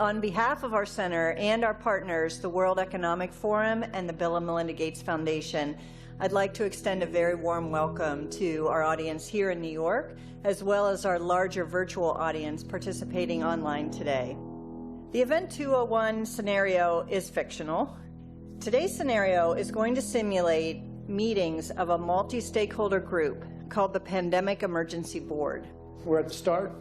On behalf of our center and our partners, the World Economic Forum and the Bill and Melinda Gates Foundation, I'd like to extend a very warm welcome to our audience here in New York, as well as our larger virtual audience participating online today. The Event 201 scenario is fictional. Today's scenario is going to simulate meetings of a multi-stakeholder group called the Pandemic Emergency Board. We're at the start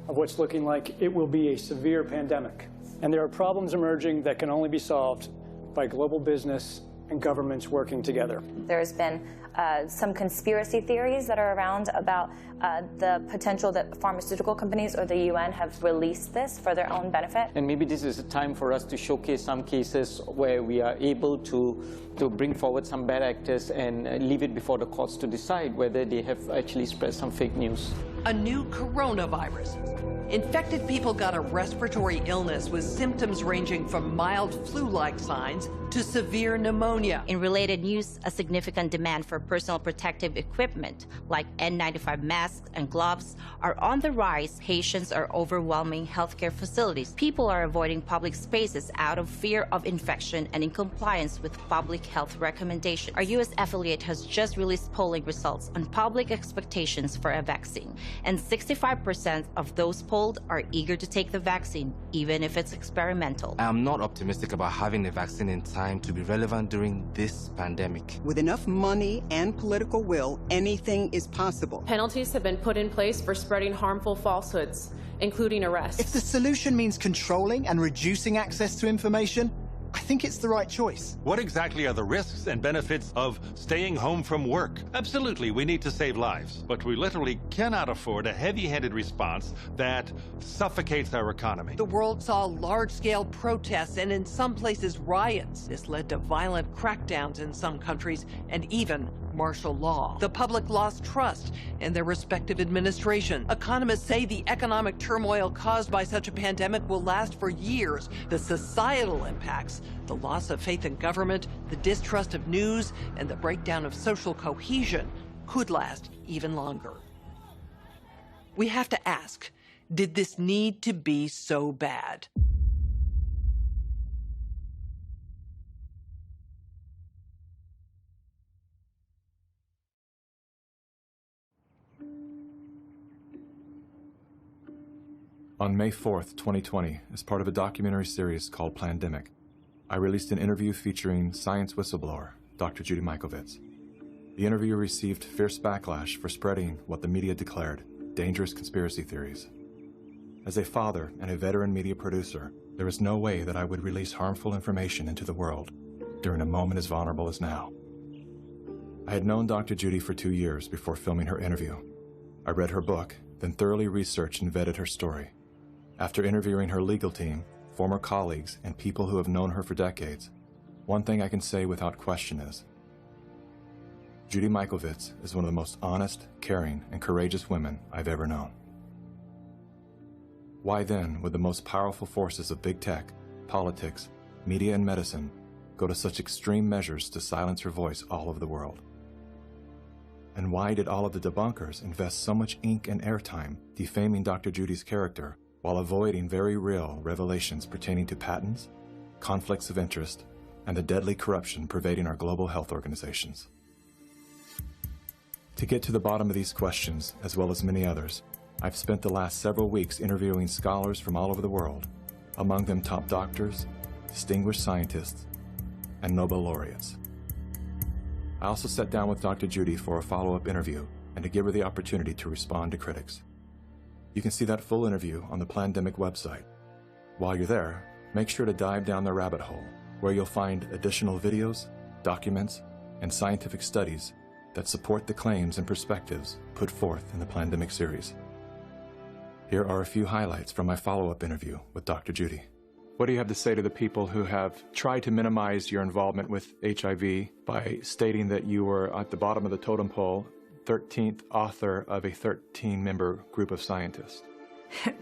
of what's looking like it will be a severe pandemic. And there are problems emerging that can only be solved by global business and governments working together. There's been some conspiracy theories that are around about the potential that pharmaceutical companies or the UN have released this for their own benefit. And maybe this is a time for us to showcase some cases where we are able to bring forward some bad actors and leave it before the courts to decide whether they have actually spread some fake news. A new coronavirus. Infected people got a respiratory illness with symptoms ranging from mild flu-like signs to severe pneumonia. In related news, a significant demand for personal protective equipment like N95 masks and gloves are on the rise. Patients are overwhelming healthcare facilities. People are avoiding public spaces out of fear of infection and in compliance with public health recommendations. Our U.S. affiliate has just released polling results on public expectations for a vaccine, and 65% of those polled are eager to take the vaccine, even if it's experimental. I'm not optimistic about having a vaccine in time to be relevant during this pandemic. With enough money and political will, anything is possible. Penalties have been put in place for spreading harmful falsehoods, including arrests. If the solution means controlling and reducing access to information, I think it's the right choice. What exactly are the risks and benefits of staying home from work? Absolutely, we need to save lives, but we literally cannot afford a heavy-handed response that suffocates our economy. The world saw large-scale protests and in some places riots. This led to violent crackdowns in some countries and even martial law. The public lost trust in their respective administration. Economists say the economic turmoil caused by such a pandemic will last for years. The societal impacts, the loss of faith in government, the distrust of news, and the breakdown of social cohesion could last even longer. We have to ask, did this need to be so bad? On May 4th, 2020, as part of a documentary series called Plandemic, I released an interview featuring science whistleblower, Dr. Judy Mikovits. The interview received fierce backlash for spreading what the media declared dangerous conspiracy theories. As a father and a veteran media producer, there was no way that I would release harmful information into the world during a moment as vulnerable as now. I had known Dr. Judy for 2 years before filming her interview. I read her book, then thoroughly researched and vetted her story. After interviewing her legal team, former colleagues, and people who have known her for decades, one thing I can say without question is, Judy Mikovits is one of the most honest, caring, and courageous women I've ever known. Why then would the most powerful forces of big tech, politics, media, and medicine go to such extreme measures to silence her voice all over the world? And why did all of the debunkers invest so much ink and airtime defaming Dr. Judy's character while avoiding very real revelations pertaining to patents, conflicts of interest, and the deadly corruption pervading our global health organizations? To get to the bottom of these questions, as well as many others, I've spent the last several weeks interviewing scholars from all over the world, among them top doctors, distinguished scientists, and Nobel laureates. I also sat down with Dr. Judy for a follow-up interview and to give her the opportunity to respond to critics. You can see that full interview on the Plandemic website. While you're there, make sure to dive down the rabbit hole, where you'll find additional videos, documents, and scientific studies that support the claims and perspectives put forth in the Plandemic series. Here are a few highlights from my follow-up interview with Dr. Judy. What do you have to say to the people who have tried to minimize your involvement with HIV by stating that you were at the bottom of the totem pole, 13th author of a 13-member group of scientists?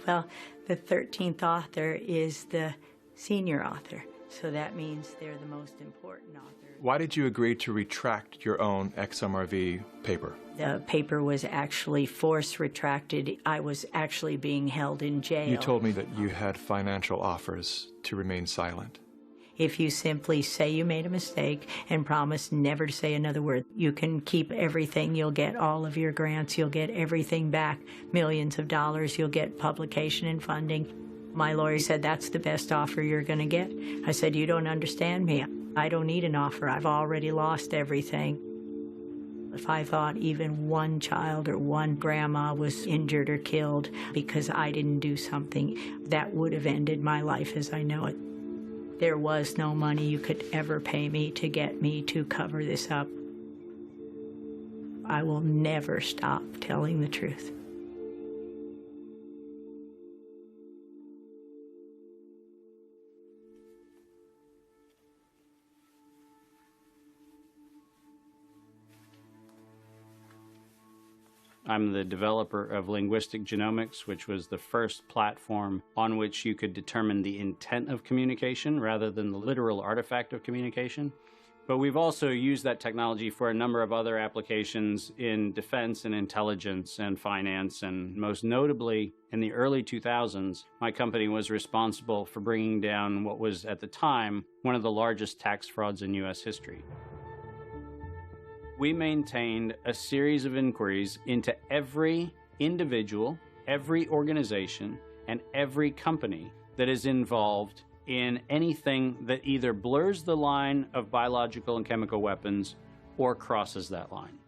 Well, the 13th author is the senior author, so that means they're the most important author. Why did you agree to retract your own XMRV paper? The paper was actually force retracted. I was actually being held in jail. You told me that you had financial offers to remain silent. If you simply say you made a mistake and promise never to say another word, you can keep everything. You'll get all of your grants. You'll get everything back, millions of dollars. You'll get publication and funding. My lawyer said, that's the best offer you're going to get. I said, you don't understand me. I don't need an offer. I've already lost everything. If I thought even one child or one grandma was injured or killed because I didn't do something, that would have ended my life as I know it. There was no money you could ever pay me to get me to cover this up. I will never stop telling the truth. I'm the developer of Linguistic Genomics, which was the first platform on which you could determine the intent of communication rather than the literal artifact of communication. But we've also used that technology for a number of other applications in defense and intelligence and finance, and most notably in the early 2000s, my company was responsible for bringing down what was at the time one of the largest tax frauds in U.S. history. We maintained a series of inquiries into every individual, every organization, and every company that is involved in anything that either blurs the line of biological and chemical weapons or crosses that line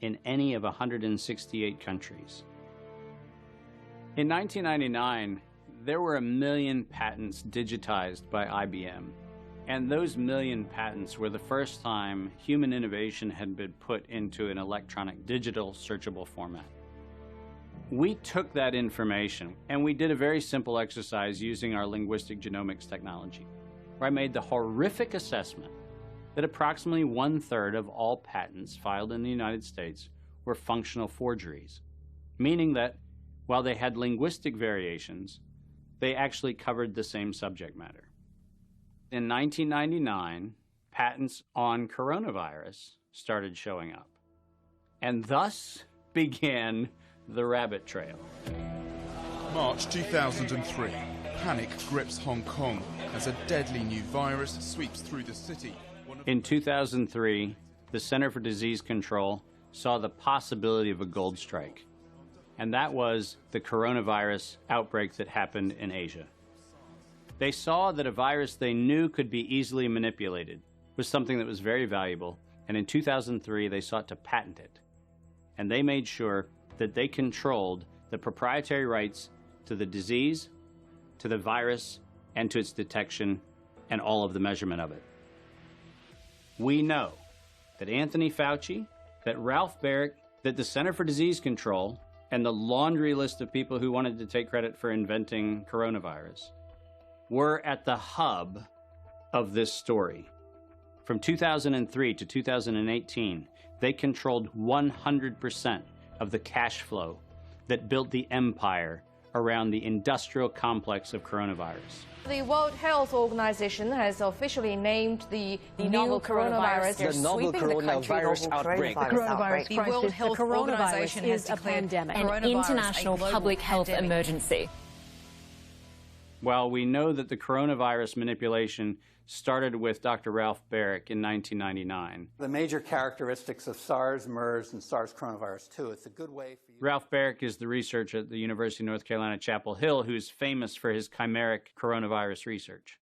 in any of 168 countries. In 1999, there were 1 million patents digitized by IBM. And those 1 million patents were the first time human innovation had been put into an electronic digital searchable format. We took that information and we did a very simple exercise using our linguistic genomics technology, where I made the horrific assessment that approximately 1/3 of all patents filed in the United States were functional forgeries, meaning that while they had linguistic variations, they actually covered the same subject matter. In 1999, patents on coronavirus started showing up, and thus began the rabbit trail. March 2003, panic grips Hong Kong as a deadly new virus sweeps through the city. In 2003, the Center for Disease Control saw the possibility of a gold strike, and that was the coronavirus outbreak that happened in Asia. They saw that a virus they knew could be easily manipulated was something that was very valuable, and in 2003 they sought to patent it. And they made sure that they controlled the proprietary rights to the disease, to the virus, and to its detection, and all of the measurement of it. We know that Anthony Fauci, that Ralph Baric, that the Center for Disease Control, and the laundry list of people who wanted to take credit for inventing coronavirus were at the hub of this story. From 2003 to 2018, they controlled 100% of the cash flow that built the empire around the industrial complex of coronavirus. The World Health Organization has officially named the novel coronavirus the novel coronavirus outbreak. The World Health Organization has declared an international public health emergency. While we know that the coronavirus manipulation started with Dr. Ralph Baric in 1999. The major characteristics of SARS, MERS, and SARS coronavirus 2. It's a good way for you. Ralph Baric is the researcher at the University of North Carolina, Chapel Hill, who's famous for his chimeric coronavirus research.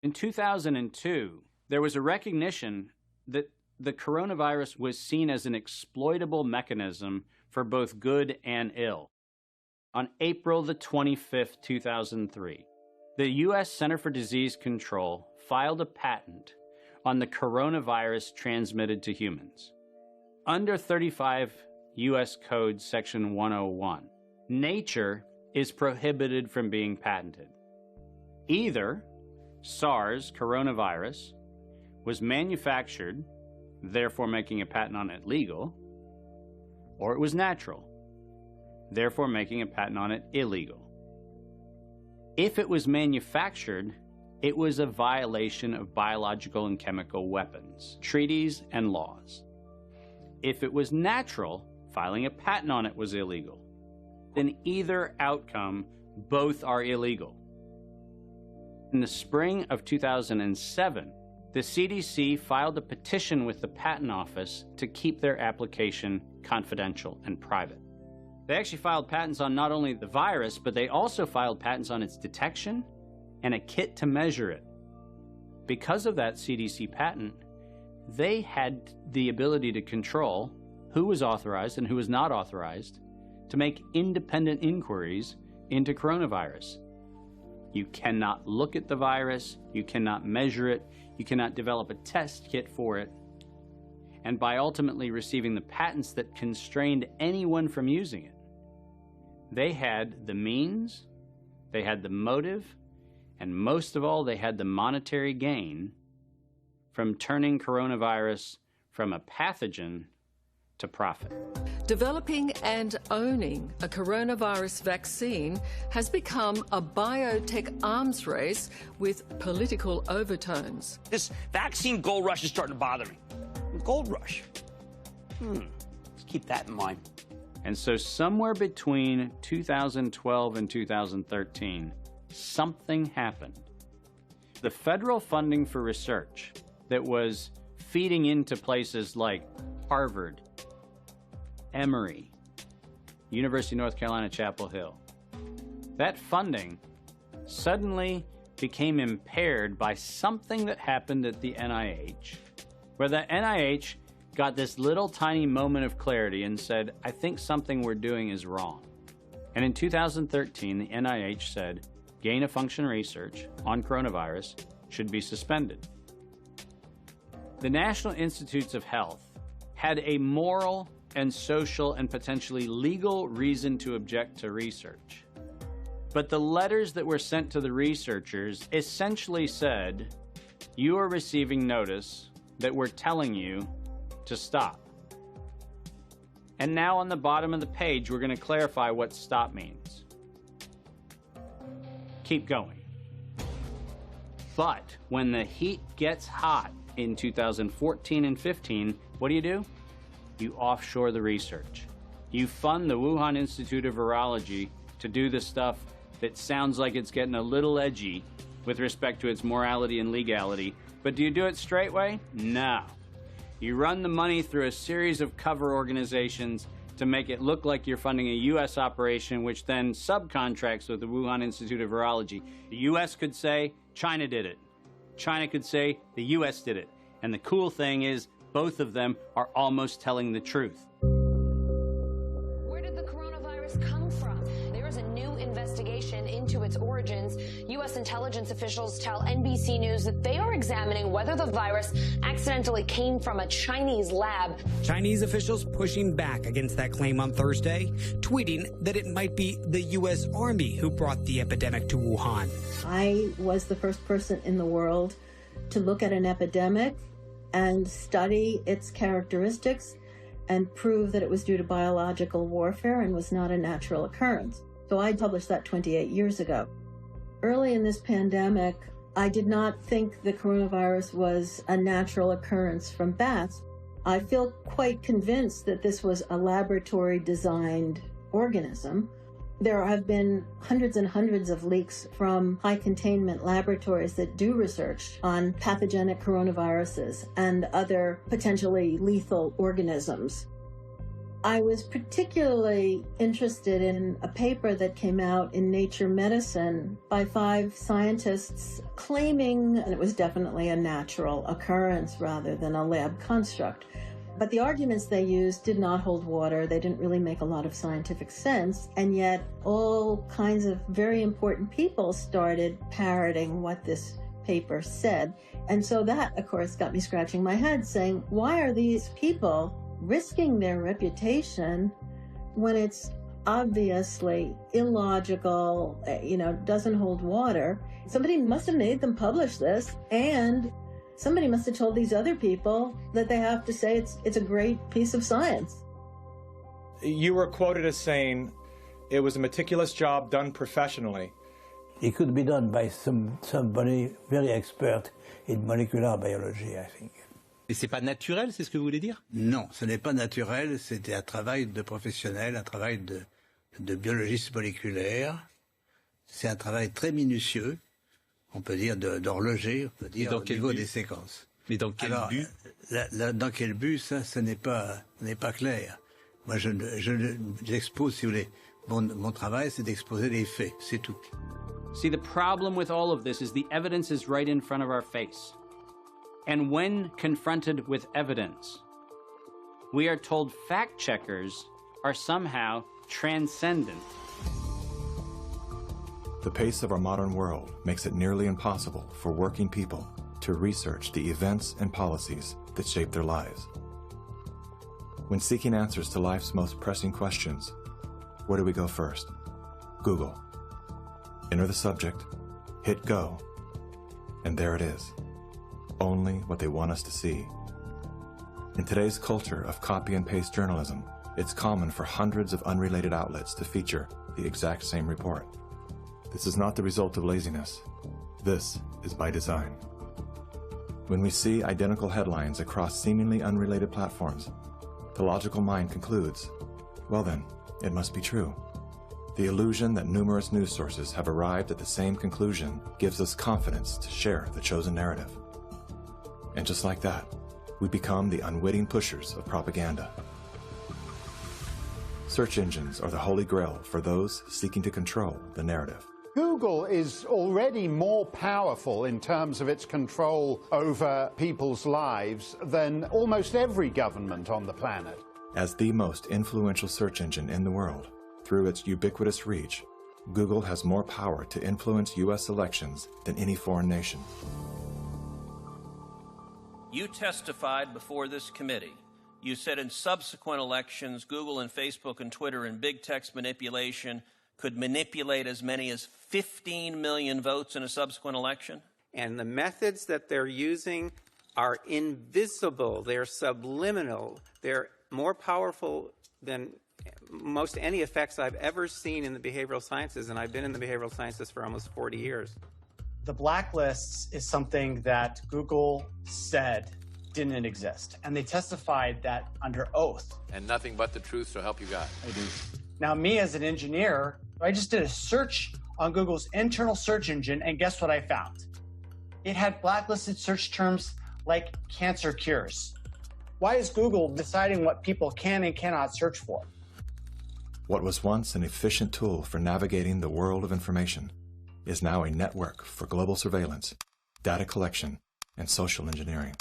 In 2002, there was a recognition that the coronavirus was seen as an exploitable mechanism for both good and ill. On April the 25th, 2003, the U.S. Center for Disease Control filed a patent on the coronavirus transmitted to humans. Under 35 U.S. Code Section 101, nature is prohibited from being patented. Either SARS coronavirus was manufactured, therefore making a patent on it legal, or it was natural, therefore making a patent on it illegal. If it was manufactured It was a violation of biological and chemical weapons, treaties, and laws. If it was natural, filing a patent on it was illegal. In either outcome, both are illegal. In the spring of 2007, the CDC filed a petition with the Patent Office to keep their application confidential and private. They actually filed patents on not only the virus, but they also filed patents on its detection and a kit to measure it. Because of that CDC patent, they had the ability to control who was authorized and who was not authorized to make independent inquiries into coronavirus. You cannot look at the virus, you cannot measure it, you cannot develop a test kit for it. And by ultimately receiving the patents that constrained anyone from using it, they had the means, they had the motive, and most of all, they had the monetary gain from turning coronavirus from a pathogen to profit. Developing and owning a coronavirus vaccine has become a biotech arms race with political overtones. This vaccine gold rush is starting to bother me. Gold rush. Let's keep that in mind. And so somewhere between 2012 and 2013, something happened. The federal funding for research that was feeding into places like Harvard, Emory, University of North Carolina, Chapel Hill, that funding suddenly became impaired by something that happened at the NIH, where the NIH got this little tiny moment of clarity and said, I think something we're doing is wrong. And in 2013, the NIH said, gain-of-function research on coronavirus should be suspended. The National Institutes of Health had a moral and social and potentially legal reason to object to research. But the letters that were sent to the researchers essentially said, you are receiving notice that we're telling you to stop. And now on the bottom of the page, we're going to clarify what stop means. Keep going. But when the heat gets hot in 2014 and 15, what do? You offshore the research. You fund the Wuhan Institute of Virology to do the stuff that sounds like it's getting a little edgy with respect to its morality and legality. But do you do it straight way? No. You run the money through a series of cover organizations to make it look like you're funding a U.S. operation, which then subcontracts with the Wuhan Institute of Virology. The U.S. could say, China did it. China could say, the U.S. did it. And the cool thing is, both of them are almost telling the truth. Where did the coronavirus come from? There is a new investigation into its origins. U.S. intelligence officials tell NBC News that they are examining whether the virus accidentally came from a Chinese lab. Chinese officials pushing back against that claim on Thursday, tweeting that it might be the U.S. Army who brought the epidemic to Wuhan. I was the first person in the world to look at an epidemic and study its characteristics and prove that it was due to biological warfare and was not a natural occurrence. So I published that 28 years ago. Early in this pandemic, I did not think the coronavirus was a natural occurrence from bats. I feel quite convinced that this was a laboratory-designed organism. There have been hundreds and hundreds of leaks from high-containment laboratories that do research on pathogenic coronaviruses and other potentially lethal organisms. I was particularly interested in a paper that came out in Nature Medicine by 5 scientists claiming that it was definitely a natural occurrence rather than a lab construct. But the arguments they used did not hold water. They didn't really make a lot of scientific sense. And yet all kinds of very important people started parroting what this paper said. And so that, of course, got me scratching my head saying, why are these people risking their reputation when it's obviously illogical, doesn't hold water? Somebody must have made them publish this, and somebody must have told these other people that they have to say it's a great piece of science. You were quoted as saying it was a meticulous job done professionally. It could be done by somebody very expert in molecular biology, I think. Et c'est pas naturel, c'est ce que vous voulez dire? Non, ce n'est pas naturel, c'était un travail de professionnel, un travail de biologiste moléculaire. C'est un travail très minutieux, on peut dire d'horloger, on peut dire au niveau des séquences. Mais dans quel but? Dans quel but, ça, ce n'est pas clair. Moi, j'expose, si vous voulez, mon travail, c'est d'exposer les faits, c'est tout. See, the problem with all of this is the evidence is right in front of our face. And when confronted with evidence, we are told fact checkers are somehow transcendent. The pace of our modern world makes it nearly impossible for working people to research the events and policies that shape their lives. When seeking answers to life's most pressing questions, where do we go first? Google. Enter the subject, hit go, and there it is. Only what they want us to see. In today's culture of copy and paste journalism, it's common for hundreds of unrelated outlets to feature the exact same report. This is not the result of laziness. This is by design. When we see identical headlines across seemingly unrelated platforms, the logical mind concludes, well then, it must be true. The illusion that numerous news sources have arrived at the same conclusion gives us confidence to share the chosen narrative. And just like that, we become the unwitting pushers of propaganda. Search engines are the holy grail for those seeking to control the narrative. Google is already more powerful in terms of its control over people's lives than almost every government on the planet. As the most influential search engine in the world, through its ubiquitous reach, Google has more power to influence U.S. elections than any foreign nation. You testified before this committee. You said in subsequent elections, Google and Facebook and Twitter and big text manipulation could manipulate as many as 15 million votes in a subsequent election? And the methods that they're using are invisible. They're subliminal. They're more powerful than most any effects I've ever seen in the behavioral sciences, and I've been in the behavioral sciences for almost 40 years. The blacklists is something that Google said didn't exist, and they testified that under oath. And nothing but the truth, so help you God. I do. Now, me as an engineer, I just did a search on Google's internal search engine, and guess what I found? It had blacklisted search terms like cancer cures. Why is Google deciding what people can and cannot search for? What was once an efficient tool for navigating the world of information is now a network for global surveillance, data collection, and social engineering.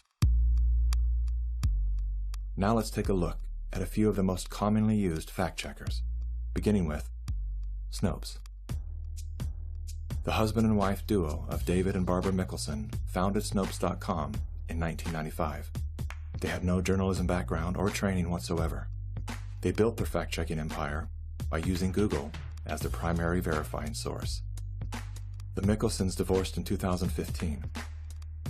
Now let's take a look at a few of the most commonly used fact checkers, beginning with Snopes. The husband and wife duo of David and Barbara Mickelson founded Snopes.com in 1995. They had no journalism background or training whatsoever. They built their fact-checking empire by using Google as their primary verifying source. The Mickelsons divorced in 2015.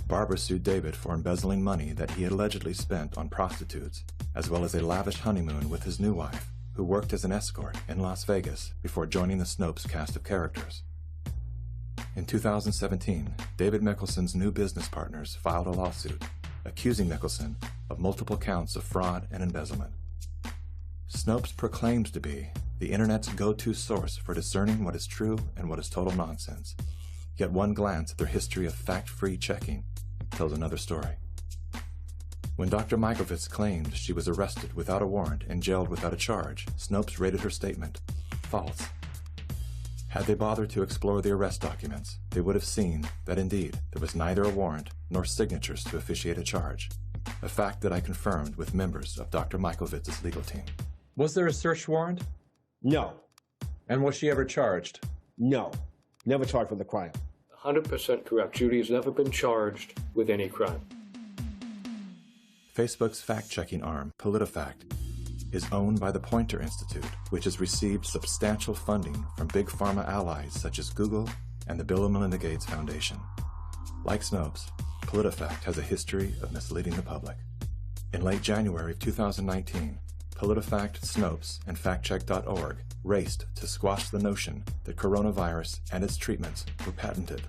Barbara sued David for embezzling money that he had allegedly spent on prostitutes, as well as a lavish honeymoon with his new wife, who worked as an escort in Las Vegas before joining the Snopes cast of characters. In 2017, David Mickelson's new business partners filed a lawsuit accusing Mickelson of multiple counts of fraud and embezzlement. Snopes proclaims to be the internet's go-to source for discerning what is true and what is total nonsense. Yet one glance at their history of fact-free checking tells another story. When Dr. Mikovits claimed she was arrested without a warrant and jailed without a charge, Snopes rated her statement false. Had they bothered to explore the arrest documents, they would have seen that indeed there was neither a warrant nor signatures to officiate a charge, a fact that I confirmed with members of Dr. Mikovits' legal team. Was there a search warrant? No. And was she ever charged? No. Never charged with a crime. 100% correct. Judy has never been charged with any crime. Facebook's fact-checking arm, PolitiFact, is owned by the Poynter Institute, which has received substantial funding from big pharma allies such as Google and the Bill and Melinda Gates Foundation. Like Snopes, PolitiFact has a history of misleading the public. In late January of 2019, PolitiFact, Snopes, and FactCheck.org raced to squash the notion that coronavirus and its treatments were patented.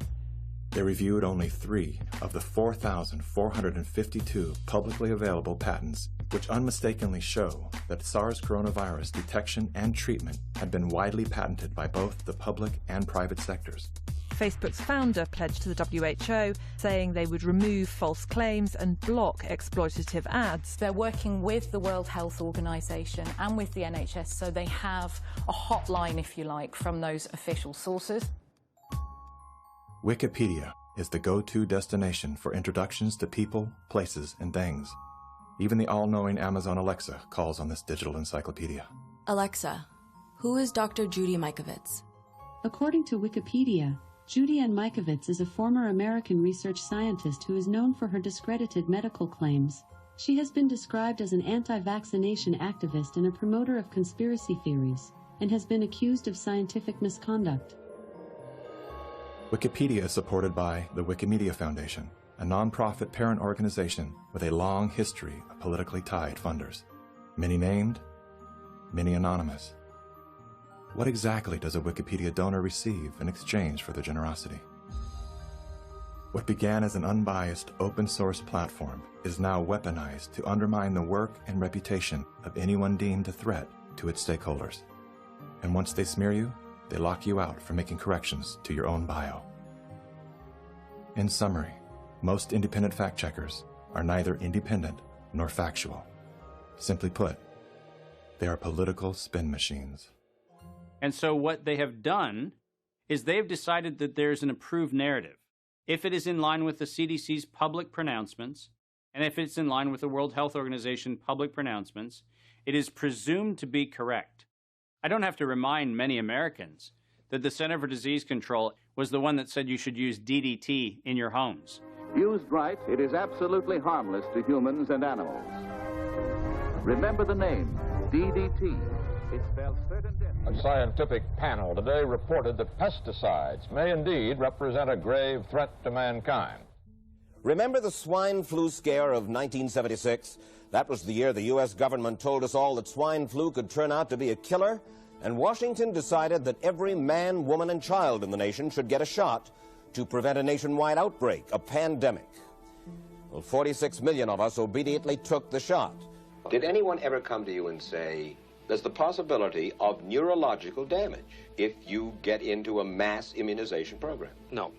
They reviewed only 3 of the 4,452 publicly available patents, which unmistakably show that SARS coronavirus detection and treatment had been widely patented by both the public and private sectors. Facebook's founder pledged to the WHO, saying they would remove false claims and block exploitative ads. They're working with the World Health Organization and with the NHS, so they have a hotline, if you like, from those official sources. Wikipedia is the go-to destination for introductions to people, places, and things. Even the all-knowing Amazon Alexa calls on this digital encyclopedia. Alexa, who is Dr. Judy Mikovits? According to Wikipedia, Judy Ann Mikovits is a former American research scientist who is known for her discredited medical claims. She has been described as an anti-vaccination activist and a promoter of conspiracy theories, and has been accused of scientific misconduct. Wikipedia is supported by the Wikimedia Foundation, a non-profit parent organization with a long history of politically tied funders. Many named, many anonymous. What exactly does a Wikipedia donor receive in exchange for their generosity? What began as an unbiased open-source platform is now weaponized to undermine the work and reputation of anyone deemed a threat to its stakeholders. And once they smear you, they lock you out from making corrections to your own bio. In summary, most independent fact-checkers are neither independent nor factual. Simply put, they are political spin machines. And so what they have done is they've decided that there's an approved narrative. If it is in line with the CDC's public pronouncements, and if it's in line with the World Health Organization public pronouncements, it is presumed to be correct. I don't have to remind many Americans that the Center for Disease Control was the one that said you should use DDT in your homes. Used right, it is absolutely harmless to humans and animals. Remember the name, DDT. It spells certain death. A scientific panel today reported that pesticides may indeed represent a grave threat to mankind. Remember the swine flu scare of 1976? That was the year the U.S. government told us all that swine flu could turn out to be a killer, and Washington decided that every man, woman, and child in the nation should get a shot to prevent a nationwide outbreak, a pandemic. Well, 46 million of us obediently took the shot. Did anyone ever come to you and say, there's the possibility of neurological damage if you get into a mass immunization program? No.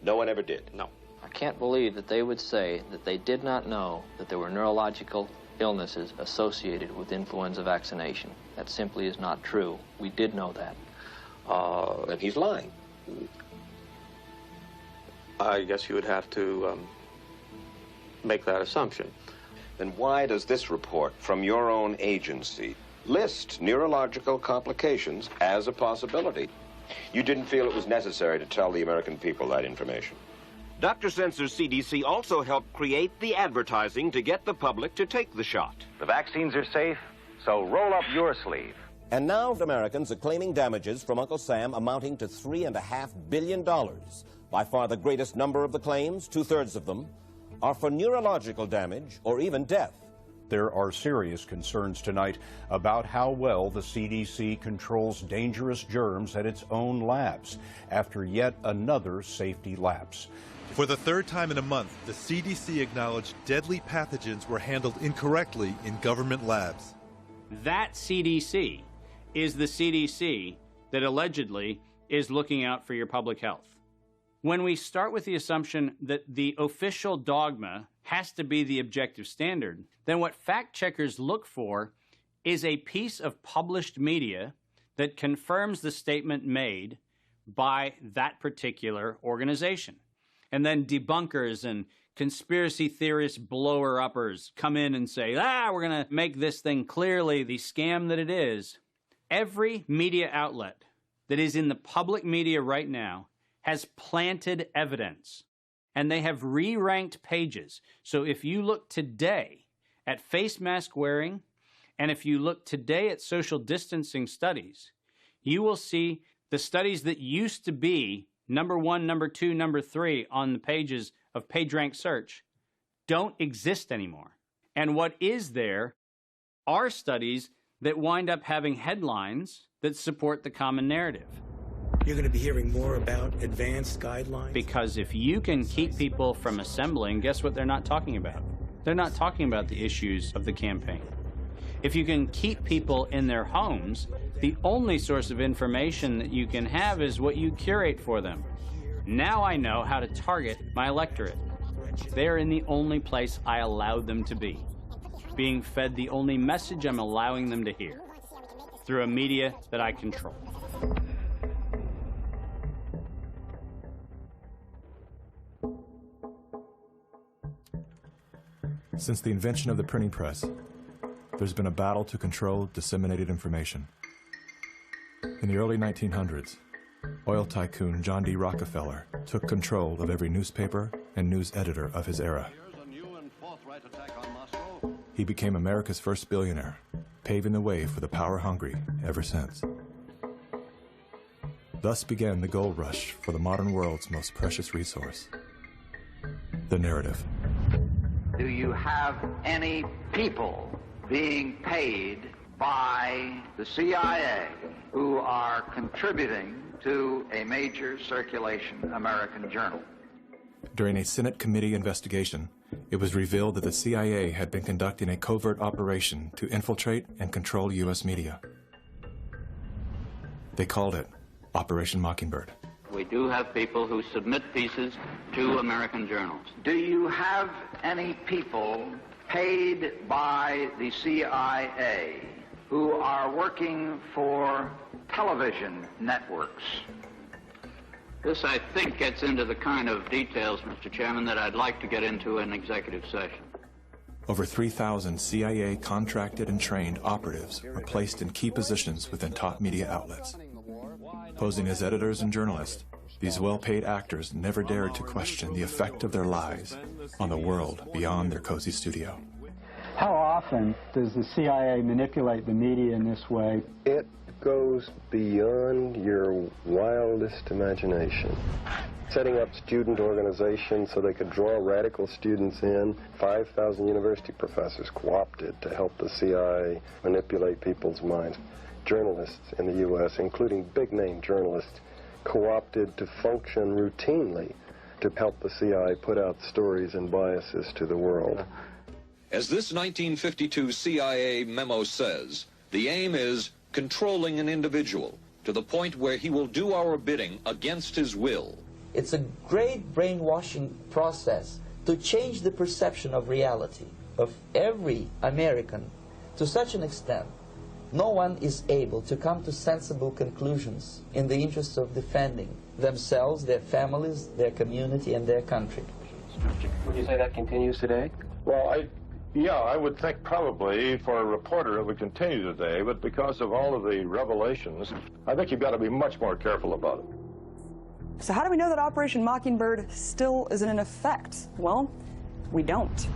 No one ever did? No. I can't believe that they would say that they did not know that there were neurological illnesses associated with influenza vaccination. That simply is not true. We did know that. And he's lying. I guess you would have to make that assumption. Then why does this report from your own agency list neurological complications as a possibility? You didn't feel it was necessary to tell the American people that information. Dr. Sensor's CDC also helped create the advertising to get the public to take the shot. The vaccines are safe, so roll up your sleeve. And now Americans are claiming damages from Uncle Sam amounting to $3.5 billion. By far the greatest number of the claims, 2/3 of them, are for neurological damage or even death. There are serious concerns tonight about how well the CDC controls dangerous germs at its own labs after yet another safety lapse. For the third time in a month, the CDC acknowledged deadly pathogens were handled incorrectly in government labs. That CDC is the CDC that allegedly is looking out for your public health. When we start with the assumption that the official dogma has to be the objective standard, then what fact checkers look for is a piece of published media that confirms the statement made by that particular organization. And then debunkers and conspiracy theorist blower-uppers come in and say, we're going to make this thing clearly the scam that it is. Every media outlet that is in the public media right now has planted evidence, and they have re-ranked pages. So if you look today at face mask wearing, and if you look today at social distancing studies, you will see the studies that used to be number 1, number 2, number 3 on the pages of PageRank search don't exist anymore. And what is there are studies that wind up having headlines that support the common narrative. You're going to be hearing more about advanced guidelines? Because if you can keep people from assembling, guess what they're not talking about? They're not talking about the issues of the campaign. If you can keep people in their homes, the only source of information that you can have is what you curate for them. Now I know how to target my electorate. They're in the only place I allowed them to be, being fed the only message I'm allowing them to hear, through a media that I control. Since the invention of the printing press, there's been a battle to control disseminated information. In the early 1900s, oil tycoon John D. Rockefeller took control of every newspaper and news editor of his era. He became America's first billionaire, paving the way for the power-hungry ever since. Thus began the gold rush for the modern world's most precious resource, the narrative. Do you have any people being paid by the CIA who are contributing to a major circulation American journal? During a Senate committee investigation, it was revealed that the CIA had been conducting a covert operation to infiltrate and control U.S. media. They called it Operation Mockingbird. We do have people who submit pieces to American journals. Do you have any people paid by the CIA who are working for television networks? This, I think, gets into the kind of details, Mr. Chairman, that I'd like to get into in executive session. Over 3,000 CIA contracted and trained operatives were placed in key positions within top media outlets. Posing as editors and journalists, these well-paid actors never dared to question the effect of their lives on the world beyond their cozy studio. How often does the CIA manipulate the media in this way? It goes beyond your wildest imagination. Setting up student organizations so they could draw radical students in. 5,000 university professors co-opted to help the CIA manipulate people's minds. Journalists in the U.S., including big-name journalists, co-opted to function routinely to help the CIA put out stories and biases to the world. As this 1952 CIA memo says, the aim is controlling an individual to the point where he will do our bidding against his will. It's a great brainwashing process to change the perception of reality of every American to such an extent no one is able to come to sensible conclusions in the interest of defending themselves, their families, their community, and their country. Would you say that continues today? Well, I would think probably for a reporter it would continue today, but because of all of the revelations, I think you've got to be much more careful about it. So how do we know that Operation Mockingbird still isn't in effect? Well, we don't.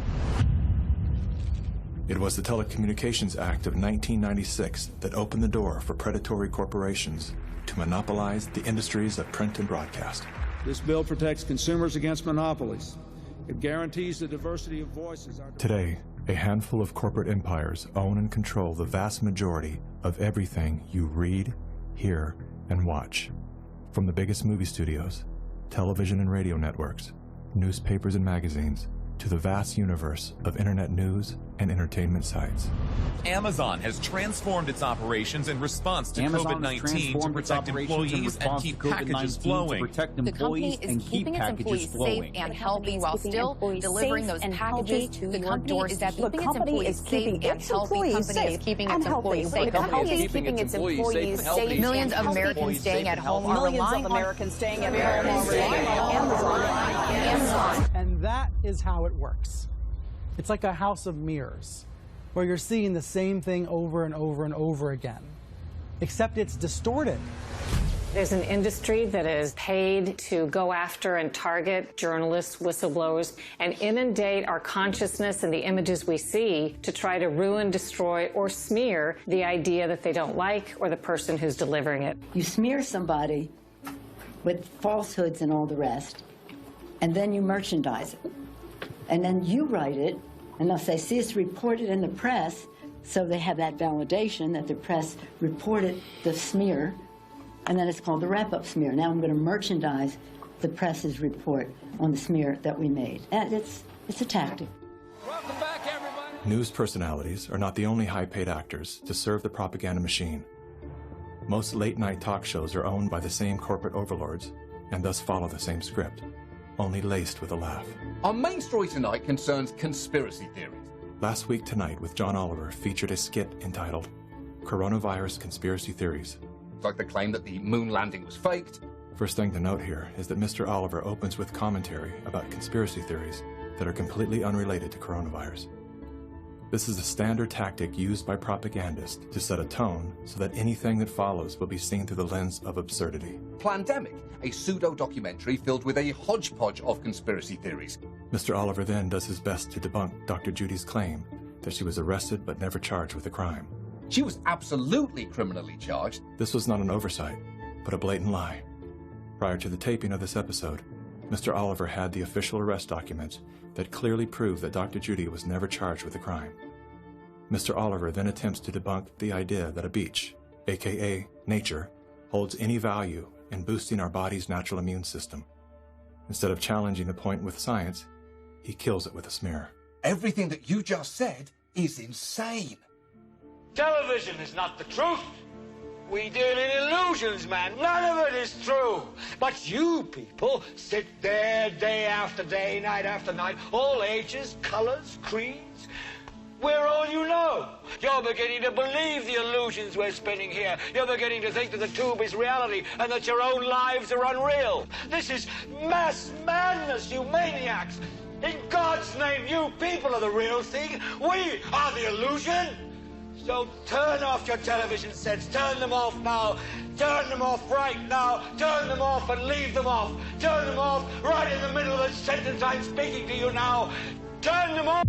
It was the Telecommunications Act of 1996 that opened the door for predatory corporations to monopolize the industries of print and broadcast. This bill protects consumers against monopolies. It guarantees the diversity of voices. Today, a handful of corporate empires own and control the vast majority of everything you read, hear, and watch. From the biggest movie studios, television and radio networks, newspapers and magazines, to the vast universe of internet news and entertainment sites. Amazon has transformed its operations in response to COVID-19 to protect employees and keep packages flowing. The company is keeping its employees safe and healthy while still delivering those packages to your doorstep. The company is keeping its employees safe. The company is keeping its employees safe. Millions of Americans staying at home are relying on Amazon. And that is how it works. It's like a house of mirrors, where you're seeing the same thing over and over and over again, except it's distorted. There's an industry that is paid to go after and target journalists, whistleblowers, and inundate our consciousness and the images we see to try to ruin, destroy, or smear the idea that they don't like or the person who's delivering it. You smear somebody with falsehoods and all the rest, and then you merchandise it. And then you write it, and they'll say, see, it's reported in the press So they have that validation that the press reported the smear, and then it's called the wrap-up smear. Now I'm going to merchandise the press's report on the smear that we made. And it's a tactic. Welcome back, everybody. News personalities are not the only high-paid actors to serve the propaganda machine. Most late-night talk shows are owned by the same corporate overlords and thus follow the same script, only laced with a laugh. Our main story tonight concerns conspiracy theories. Last Week Tonight with John Oliver featured a skit entitled Coronavirus Conspiracy Theories. Like the claim that the moon landing was faked. First thing to note here is that Mr. Oliver opens with commentary about conspiracy theories that are completely unrelated to coronavirus. This is a standard tactic used by propagandists to set a tone so that anything that follows will be seen through the lens of absurdity. Plandemic, a pseudo-documentary filled with a hodgepodge of conspiracy theories. Mr. Oliver then does his best to debunk Dr. Judy's claim that she was arrested but never charged with a crime. She was absolutely criminally charged. This was not an oversight, but a blatant lie. Prior to the taping of this episode, Mr. Oliver had the official arrest documents that clearly prove that Dr. Judy was never charged with a crime. Mr. Oliver then attempts to debunk the idea that a beach, aka nature, holds any value in boosting our body's natural immune system. Instead of challenging the point with science, he kills it with a smear. Everything that you just said is insane. Television is not the truth. We deal in illusions, man. None of it is true. But you people sit there day after day, night after night, all ages, colors, creeds. We're all you know. You're beginning to believe the illusions we're spinning here. You're beginning to think that the tube is reality and that your own lives are unreal. This is mass madness, you maniacs. In God's name, you people are the real thing. We are the illusion. So turn off your television sets. Turn them off now. Turn them off right now. Turn them off and leave them off. Turn them off right in the middle of the sentence I'm speaking to you now. Turn them off.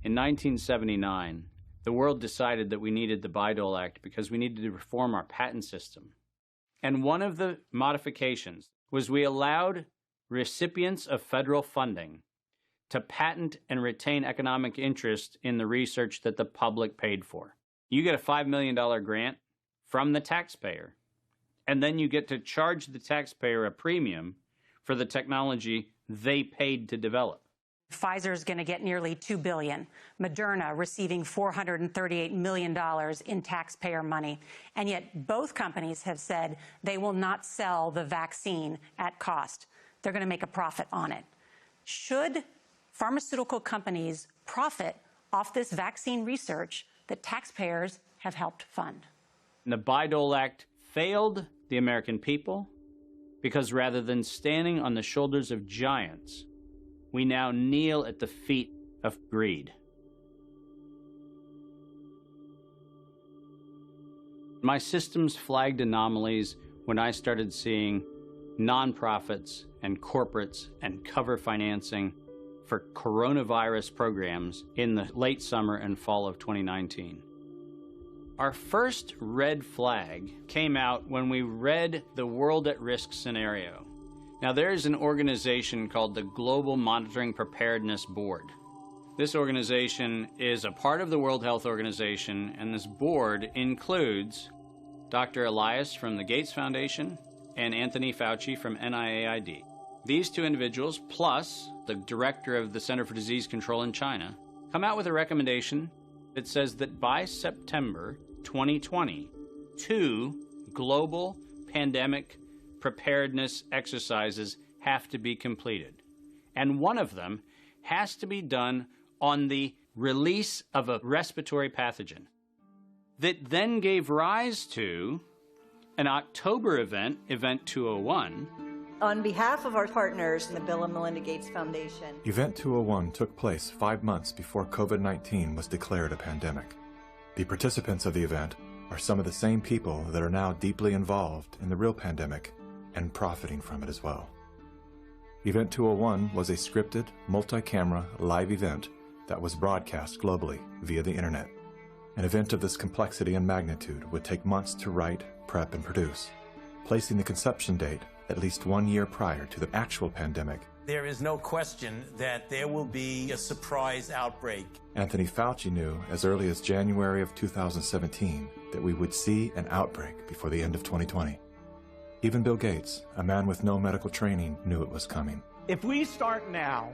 In 1979, the world decided that we needed the Bayh-Dole Act because we needed to reform our patent system. And one of the modifications was we allowed recipients of federal funding to patent and retain economic interest in the research that the public paid for. You get a $5 million grant from the taxpayer, and then you get to charge the taxpayer a premium for the technology they paid to develop. Pfizer is going to get nearly $2 billion. Moderna receiving $438 million in taxpayer money. And yet both companies have said they will not sell the vaccine at cost. They're going to make a profit on it. Should pharmaceutical companies profit off this vaccine research that taxpayers have helped fund? And the Bayh-Dole Act failed the American people because rather than standing on the shoulders of giants, we now kneel at the feet of greed. My systems flagged anomalies when I started seeing nonprofits and corporates and cover financing for coronavirus programs in the late summer and fall of 2019. Our first red flag came out when we read the World at Risk scenario. Now, there is an organization called the Global Monitoring Preparedness Board. This organization is a part of the World Health Organization, and this board includes Dr. Elias from the Gates Foundation and Anthony Fauci from NIAID. These two individuals, plus the director of the Center for Disease Control in China, come out with a recommendation that says that by September 2020, 2 global pandemic preparedness exercises have to be completed. And one of them has to be done on the release of a respiratory pathogen. That then gave rise to an October event, Event 201. On behalf of our partners in the Bill and Melinda Gates Foundation. Event 201 took place 5 months before COVID-19 was declared a pandemic. The participants of the event are some of the same people that are now deeply involved in the real pandemic and profiting from it as well. Event 201 was a scripted, multi-camera, live event that was broadcast globally via the internet. An event of this complexity and magnitude would take months to write, prep, and produce, placing the conception date at least 1 year prior to the actual pandemic There is no question that there will be a surprise outbreak. Anthony Fauci knew as early as January of 2017 that we would see an outbreak before the end of 2020. Even Bill Gates, a man with no medical training, knew it was coming. If we start now,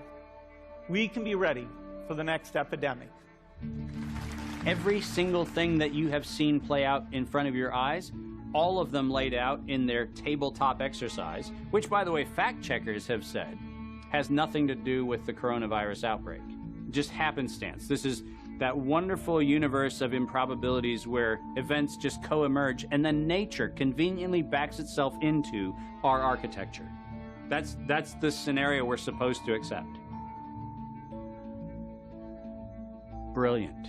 we can be ready for the next epidemic. Every single thing that you have seen play out in front of your eyes, all of them laid out in their tabletop exercise, which, by the way, fact checkers have said has nothing to do with the coronavirus outbreak. Just happenstance. This is that wonderful universe of improbabilities where events just co-emerge and then nature conveniently backs itself into our architecture. That's the scenario we're supposed to accept. Brilliant.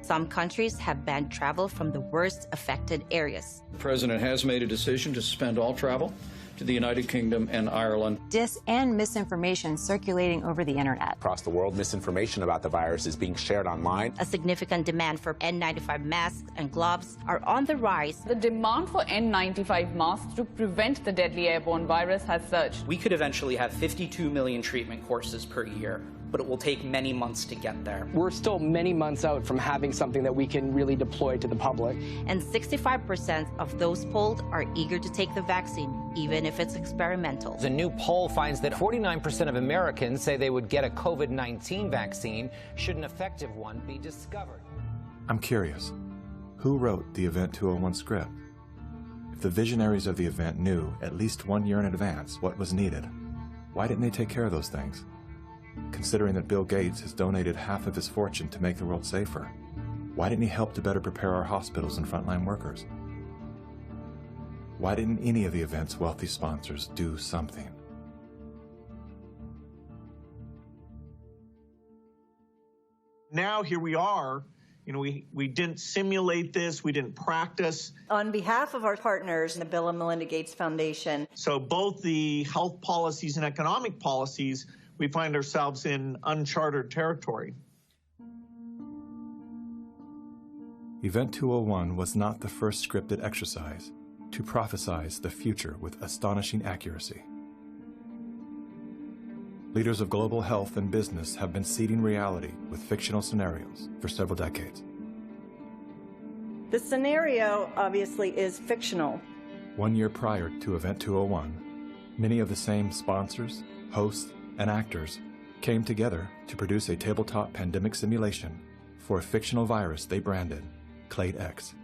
Some countries have banned travel from the worst affected areas. The President has made a decision to suspend all travel to the United Kingdom and Ireland. Dis and misinformation circulating over the internet. Across the world, misinformation about the virus is being shared online. A significant demand for N95 masks and gloves are on the rise. The demand for N95 masks to prevent the deadly airborne virus has surged. We could eventually have 52 million treatment courses per year, but it will take many months to get there. We're still many months out from having something that we can really deploy to the public. And 65% of those polled are eager to take the vaccine, even if it's experimental. The new poll finds that 49% of Americans say they would get a COVID-19 vaccine should an effective one be discovered. I'm curious, who wrote the Event 201 script? If the visionaries of the event knew at least 1 year in advance what was needed, why didn't they take care of those things? Considering that Bill Gates has donated half of his fortune to make the world safer, why didn't he help to better prepare our hospitals and frontline workers? Why didn't any of the event's wealthy sponsors do something? Now here we are. You know, we didn't simulate this, we didn't practice. On behalf of our partners in the Bill and Melinda Gates Foundation. So both the health policies and economic policies, we find ourselves in uncharted territory. Event 201 was not the first scripted exercise to prophesize the future with astonishing accuracy. Leaders of global health and business have been seeding reality with fictional scenarios for several decades. The scenario, obviously, is fictional. 1 year prior to Event 201, many of the same sponsors, hosts, and actors came together to produce a tabletop pandemic simulation for a fictional virus they branded Clade X.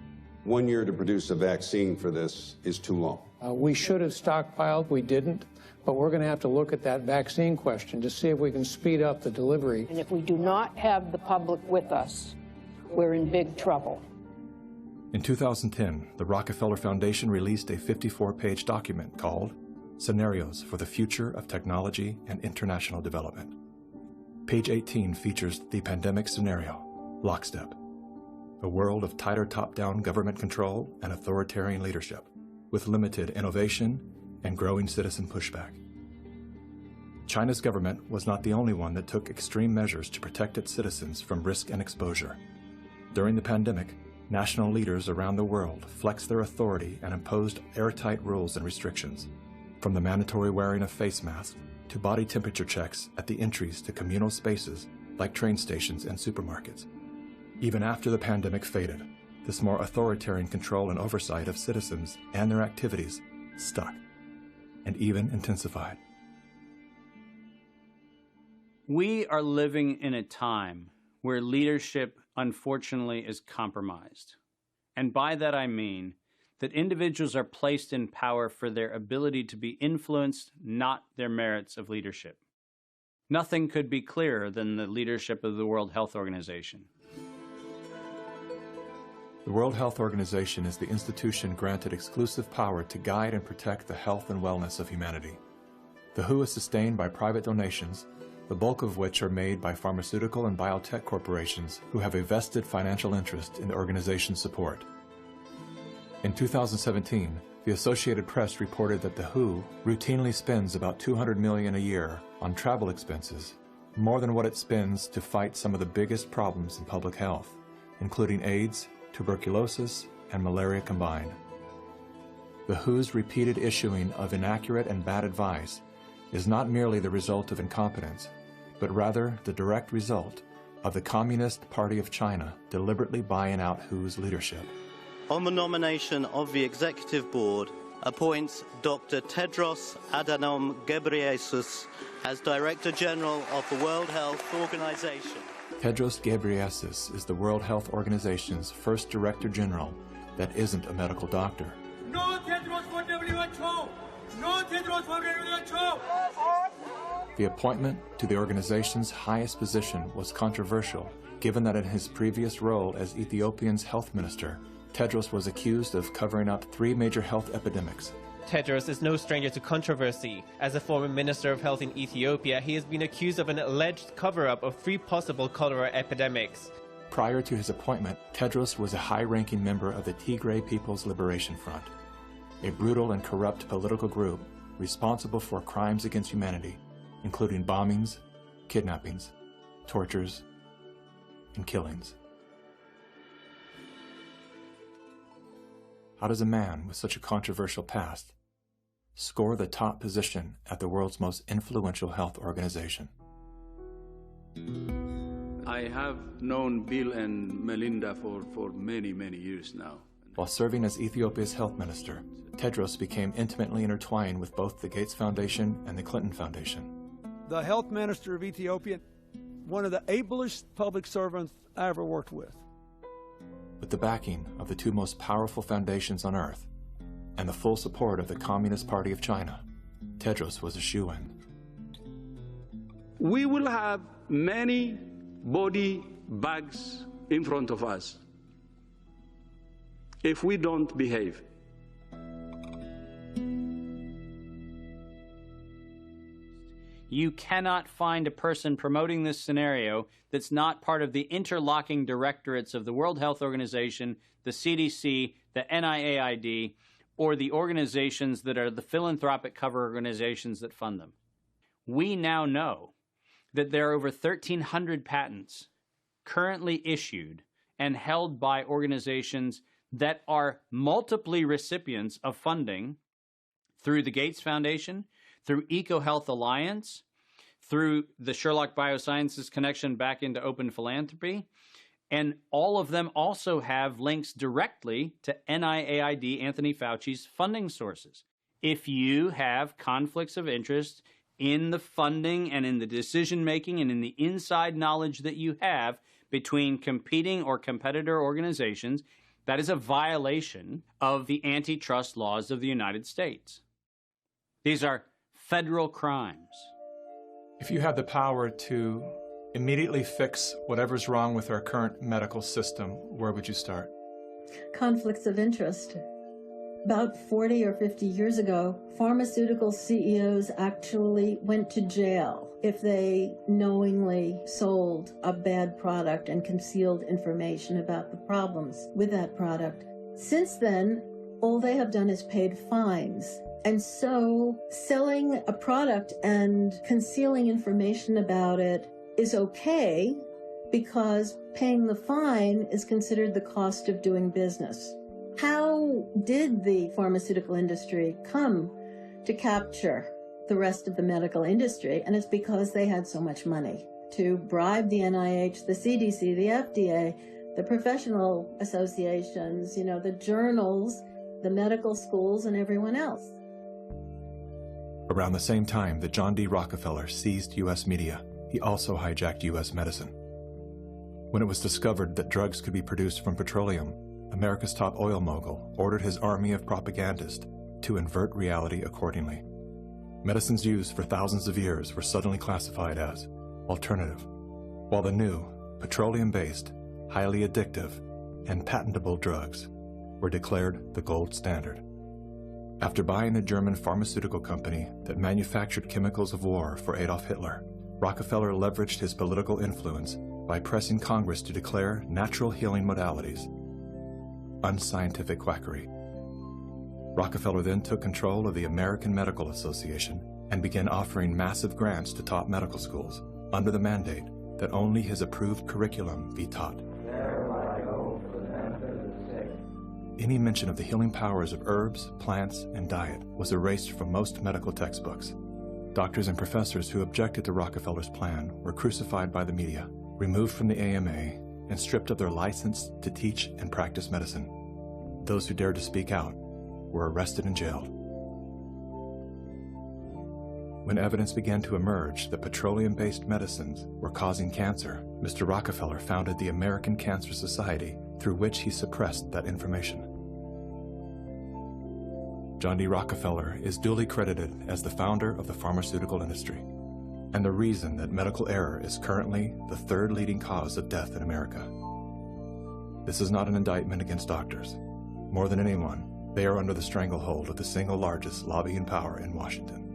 1 year to produce a vaccine for this is too long. We should have stockpiled, we didn't, but we're going to have to look at that vaccine question to see if we can speed up the delivery. And if we do not have the public with us, we're in big trouble. In 2010, the Rockefeller Foundation released a 54-page document called Scenarios for the Future of Technology and International Development. Page 18 features the pandemic scenario, Lockstep, a world of tighter top-down government control and authoritarian leadership, with limited innovation and growing citizen pushback. China's government was not the only one that took extreme measures to protect its citizens from risk and exposure. During the pandemic, national leaders around the world flexed their authority and imposed airtight rules and restrictions, from the mandatory wearing of face masks to body temperature checks at the entries to communal spaces like train stations and supermarkets. Even after the pandemic faded, this more authoritarian control and oversight of citizens and their activities stuck and even intensified. We are living in a time where leadership, unfortunately, is compromised. And by that I mean that individuals are placed in power for their ability to be influenced, not their merits of leadership. Nothing could be clearer than the leadership of the World Health Organization. The World Health Organization is the institution granted exclusive power to guide and protect the health and wellness of humanity. The WHO is sustained by private donations, the bulk of which are made by pharmaceutical and biotech corporations who have a vested financial interest in the organization's support. In 2017, the Associated Press reported that the WHO routinely spends about $200 million a year on travel expenses, more than what it spends to fight some of the biggest problems in public health, including AIDS, tuberculosis, and malaria combined. The WHO's repeated issuing of inaccurate and bad advice is not merely the result of incompetence, but rather the direct result of the Communist Party of China deliberately buying out WHO's leadership. On the nomination of the Executive Board, appoints Dr. Tedros Adhanom Ghebreyesus as Director General of the World Health Organization. Tedros Ghebreyesus is the World Health Organization's first Director General that isn't a medical doctor. No Tedros for WHO! No Tedros for WHO! The appointment to the organization's highest position was controversial, given that in his previous role as Ethiopia's health minister, Tedros was accused of covering up 3 major health epidemics. Tedros is no stranger to controversy. As a former Minister of Health in Ethiopia, he has been accused of an alleged cover-up of 3 possible cholera epidemics. Prior to his appointment, Tedros was a high-ranking member of the Tigray People's Liberation Front, a brutal and corrupt political group responsible for crimes against humanity, including bombings, kidnappings, tortures, and killings. How does a man with such a controversial past score the top position at the world's most influential health organization? I have known Bill and Melinda for many, many years now. While serving as Ethiopia's health minister, Tedros became intimately intertwined with both the Gates Foundation and the Clinton Foundation. The health minister of Ethiopia, one of the ablest public servants I ever worked with. With the backing of the 2 most powerful foundations on earth and the full support of the Communist Party of China, Tedros was a shoo-in. We will have many body bags in front of us if we don't behave. You cannot find a person promoting this scenario that's not part of the interlocking directorates of the World Health Organization, the CDC, the NIAID, or the organizations that are the philanthropic cover organizations that fund them. We now know that there are over 1,300 patents currently issued and held by organizations that are multiply recipients of funding through the Gates Foundation, through EcoHealth Alliance, through the Sherlock Biosciences connection back into open philanthropy, and all of them also have links directly to NIAID, Anthony Fauci's funding sources. If you have conflicts of interest in the funding and in the decision-making and in the inside knowledge that you have between competing or competitor organizations, that is a violation of the antitrust laws of the United States. These are federal crimes. If you had the power to immediately fix whatever's wrong with our current medical system, where would you start? Conflicts of interest. About 40 or 50 years ago, pharmaceutical CEOs actually went to jail if they knowingly sold a bad product and concealed information about the problems with that product. Since then, all they have done is paid fines. And so selling a product and concealing information about it is okay because paying the fine is considered the cost of doing business. How did the pharmaceutical industry come to capture the rest of the medical industry? And it's because they had so much money to bribe the NIH, the CDC, the FDA, the professional associations, the journals, the medical schools, and everyone else. Around the same time that John D. Rockefeller seized U.S. media, he also hijacked U.S. medicine. When it was discovered that drugs could be produced from petroleum, America's top oil mogul ordered his army of propagandists to invert reality accordingly. Medicines used for thousands of years were suddenly classified as alternative, while the new, petroleum-based, highly addictive, and patentable drugs were declared the gold standard. After buying a German pharmaceutical company that manufactured chemicals of war for Adolf Hitler, Rockefeller leveraged his political influence by pressing Congress to declare natural healing modalities unscientific quackery. Rockefeller then took control of the American Medical Association and began offering massive grants to top medical schools under the mandate that only his approved curriculum be taught. Any mention of the healing powers of herbs, plants, and diet was erased from most medical textbooks. Doctors and professors who objected to Rockefeller's plan were crucified by the media, removed from the AMA, and stripped of their license to teach and practice medicine. Those who dared to speak out were arrested and jailed. When evidence began to emerge that petroleum-based medicines were causing cancer, Mr. Rockefeller founded the American Cancer Society, through which he suppressed that information. John D. Rockefeller is duly credited as the founder of the pharmaceutical industry, and the reason that medical error is currently the third leading cause of death in America. This is not an indictment against doctors. More than anyone, they are under the stranglehold of the single largest lobbying power in Washington.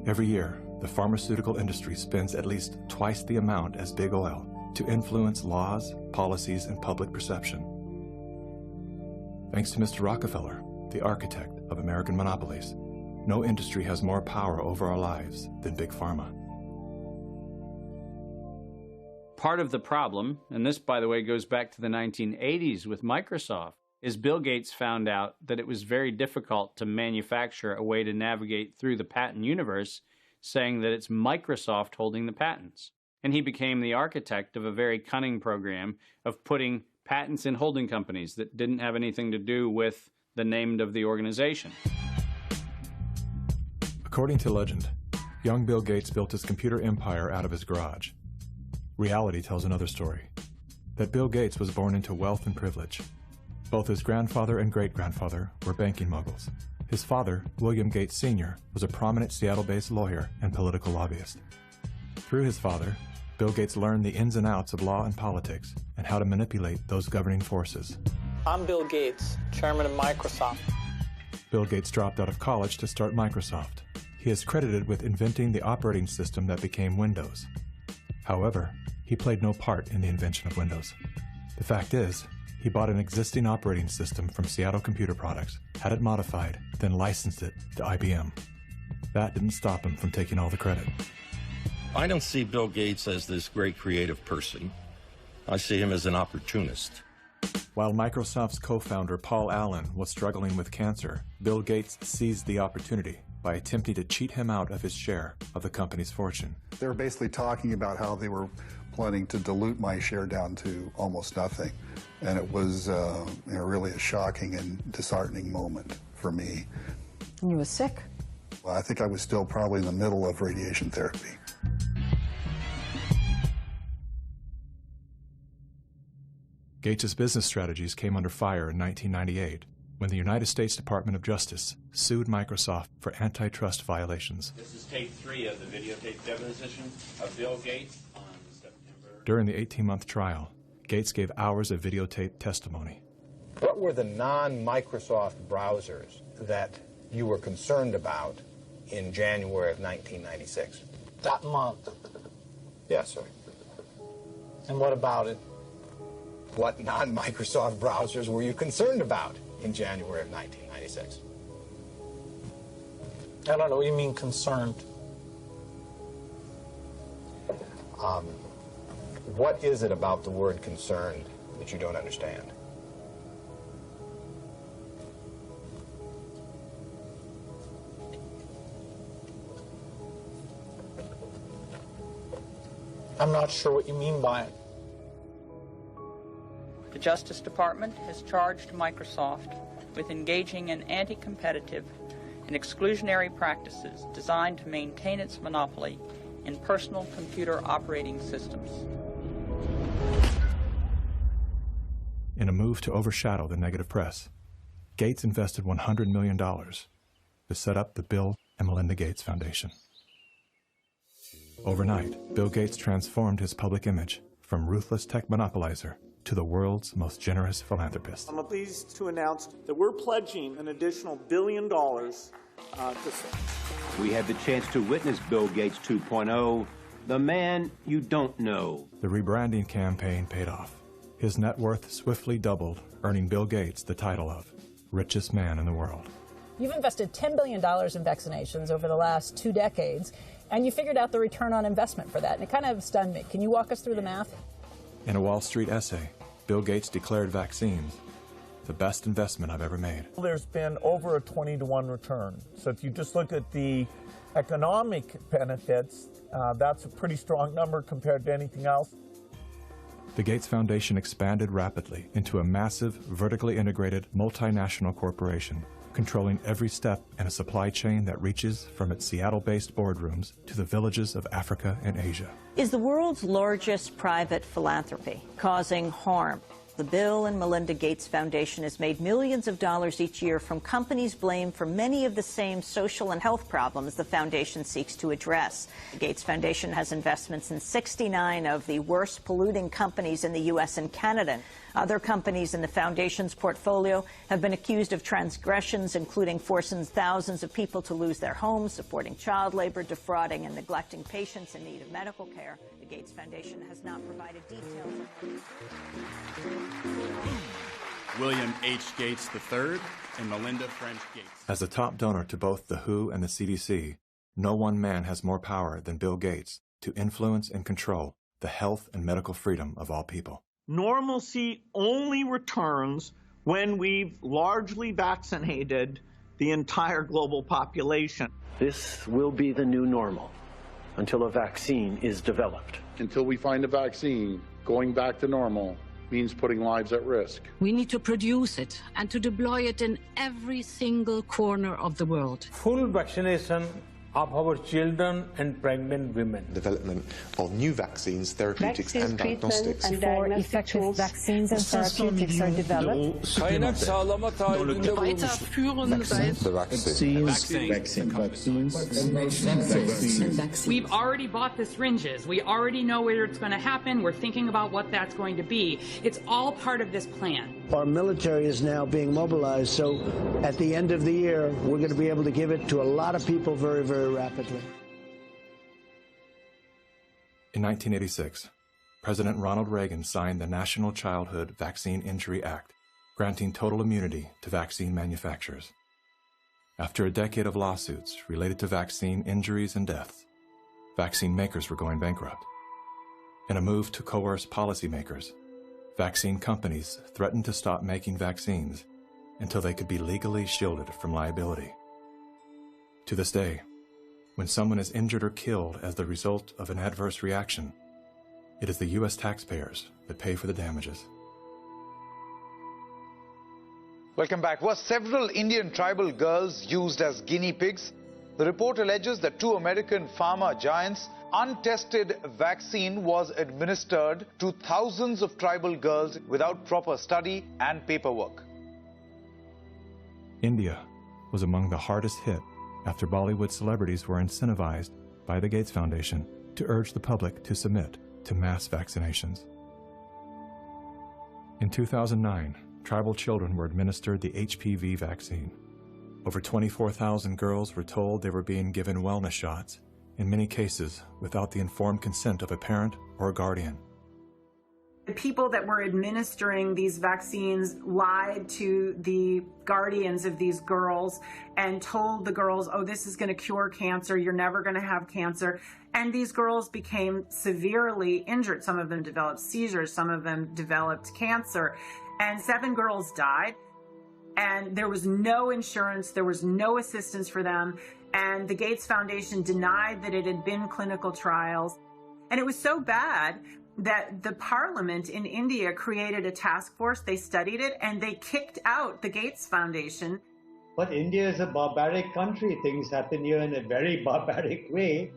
Every year, the pharmaceutical industry spends at least twice the amount as big oil to influence laws, policies, and public perception. Thanks to Mr. Rockefeller, the architect of American monopolies, no industry has more power over our lives than Big Pharma. Part of the problem, and this, by the way, goes back to the 1980s with Microsoft, is Bill Gates found out that it was very difficult to manufacture a way to navigate through the patent universe, saying that it's Microsoft holding the patents. And he became the architect of a very cunning program of putting patents in holding companies that didn't have anything to do with the name of the organization. According to legend, young Bill Gates built his computer empire out of his garage. Reality tells another story, that Bill Gates was born into wealth and privilege. Both his grandfather and great-grandfather were banking moguls. His father, William Gates Sr., was a prominent Seattle-based lawyer and political lobbyist. Through his father, Bill Gates learned the ins and outs of law and politics and how to manipulate those governing forces. I'm Bill Gates, chairman of Microsoft. Bill Gates dropped out of college to start Microsoft. He is credited with inventing the operating system that became Windows. However, he played no part in the invention of Windows. The fact is, he bought an existing operating system from Seattle Computer Products, had it modified, then licensed it to IBM. That didn't stop him from taking all the credit. I don't see Bill Gates as this great creative person. I see him as an opportunist. While Microsoft's co-founder Paul Allen was struggling with cancer, Bill Gates seized the opportunity by attempting to cheat him out of his share of the company's fortune. They were basically talking about how they were planning to dilute my share down to almost nothing. And it was really a shocking and disheartening moment for me. You were sick? Well, I think I was still probably in the middle of radiation therapy. Gates' business strategies came under fire in 1998 when the United States Department of Justice sued Microsoft for antitrust violations. This is tape 3 of the videotape deposition of Bill Gates on September. During the 18-month trial, Gates gave hours of videotaped testimony. What were the non-Microsoft browsers that you were concerned about in January of 1996? That month. Yes, sir. And what about it? What non-Microsoft browsers were you concerned about in January of 1996? I don't know what you mean concerned. What is it about the word concerned that you don't understand? I'm not sure what you mean by it. The Justice Department has charged Microsoft with engaging in anti-competitive and exclusionary practices designed to maintain its monopoly in personal computer operating systems. In a move to overshadow the negative press, Gates invested $100 million to set up the Bill and Melinda Gates Foundation. Overnight, Bill Gates transformed his public image from ruthless tech monopolizer to the world's most generous philanthropist. I'm pleased to announce that we're pledging an additional $1 billion to We had the chance to witness Bill Gates 2.0, the man you don't know. The rebranding campaign paid off. His net worth swiftly doubled, earning Bill Gates the title of richest man in the world. You've invested $10 billion in vaccinations over the last 2 decades, and you figured out the return on investment for that, and it kind of stunned me. Can you walk us through the math? In a Wall Street essay, Bill Gates declared vaccines the best investment I've ever made. There's been over a 20-to-1 return. So if you just look at the economic benefits, that's a pretty strong number compared to anything else. The Gates Foundation expanded rapidly into a massive, vertically integrated, multinational corporation, controlling every step in a supply chain that reaches from its Seattle-based boardrooms to the villages of Africa and Asia. Is the world's largest private philanthropy causing harm? The Bill and Melinda Gates Foundation has made millions of dollars each year from companies blamed for many of the same social and health problems the foundation seeks to address. The Gates Foundation has investments in 69 of the worst polluting companies in the U.S. and Canada. Other companies in the foundation's portfolio have been accused of transgressions, including forcing thousands of people to lose their homes, supporting child labor, defrauding and neglecting patients in need of medical care. The Gates Foundation has not provided details. William H. Gates III and Melinda French Gates. As the top donor to both the WHO and the CDC, no one man has more power than Bill Gates to influence and control the health and medical freedom of all people. Normalcy only returns when we've largely vaccinated the entire global population. This will be the new normal until a vaccine is developed. Until we find a vaccine, going back to normal means putting lives at risk. We need to produce it and to deploy it in every single corner of the world. Full vaccination of our children and pregnant women. Development of new vaccines, therapeutics and diagnostics. Before effective vaccines and therapeutics are developed. We've already bought the syringes. We already know where it's going to happen. We're thinking about what that's going to be. It's all part of this plan. Our military is now being mobilized, so at the end of the year, we're going to be able to give it to a lot of people very, very rapidly. In 1986, President Ronald Reagan signed the National Childhood Vaccine Injury Act, granting total immunity to vaccine manufacturers. After a decade of lawsuits related to vaccine injuries and deaths, vaccine makers were going bankrupt. In a move to coerce policymakers, vaccine companies threatened to stop making vaccines until they could be legally shielded from liability. To this day, when someone is injured or killed as the result of an adverse reaction, it is the U.S. taxpayers that pay for the damages. Welcome back. Were several Indian tribal girls used as guinea pigs? The report alleges that 2 American pharma giants' untested vaccine was administered to thousands of tribal girls without proper study and paperwork. India was among the hardest hit after Bollywood celebrities were incentivized by the Gates Foundation to urge the public to submit to mass vaccinations. In 2009, tribal children were administered the HPV vaccine. Over 24,000 girls were told they were being given wellness shots, in many cases without the informed consent of a parent or a guardian. The people that were administering these vaccines lied to the guardians of these girls and told the girls, oh, this is going to cure cancer, you're never going to have cancer. And these girls became severely injured. Some of them developed seizures, some of them developed cancer. And 7 girls died. And there was no insurance, there was no assistance for them. And the Gates Foundation denied that it had been clinical trials. And it was so bad that the parliament in India created a task force, they studied it, and they kicked out the Gates Foundation. But India is a barbaric country. Things happen here in a very barbaric way.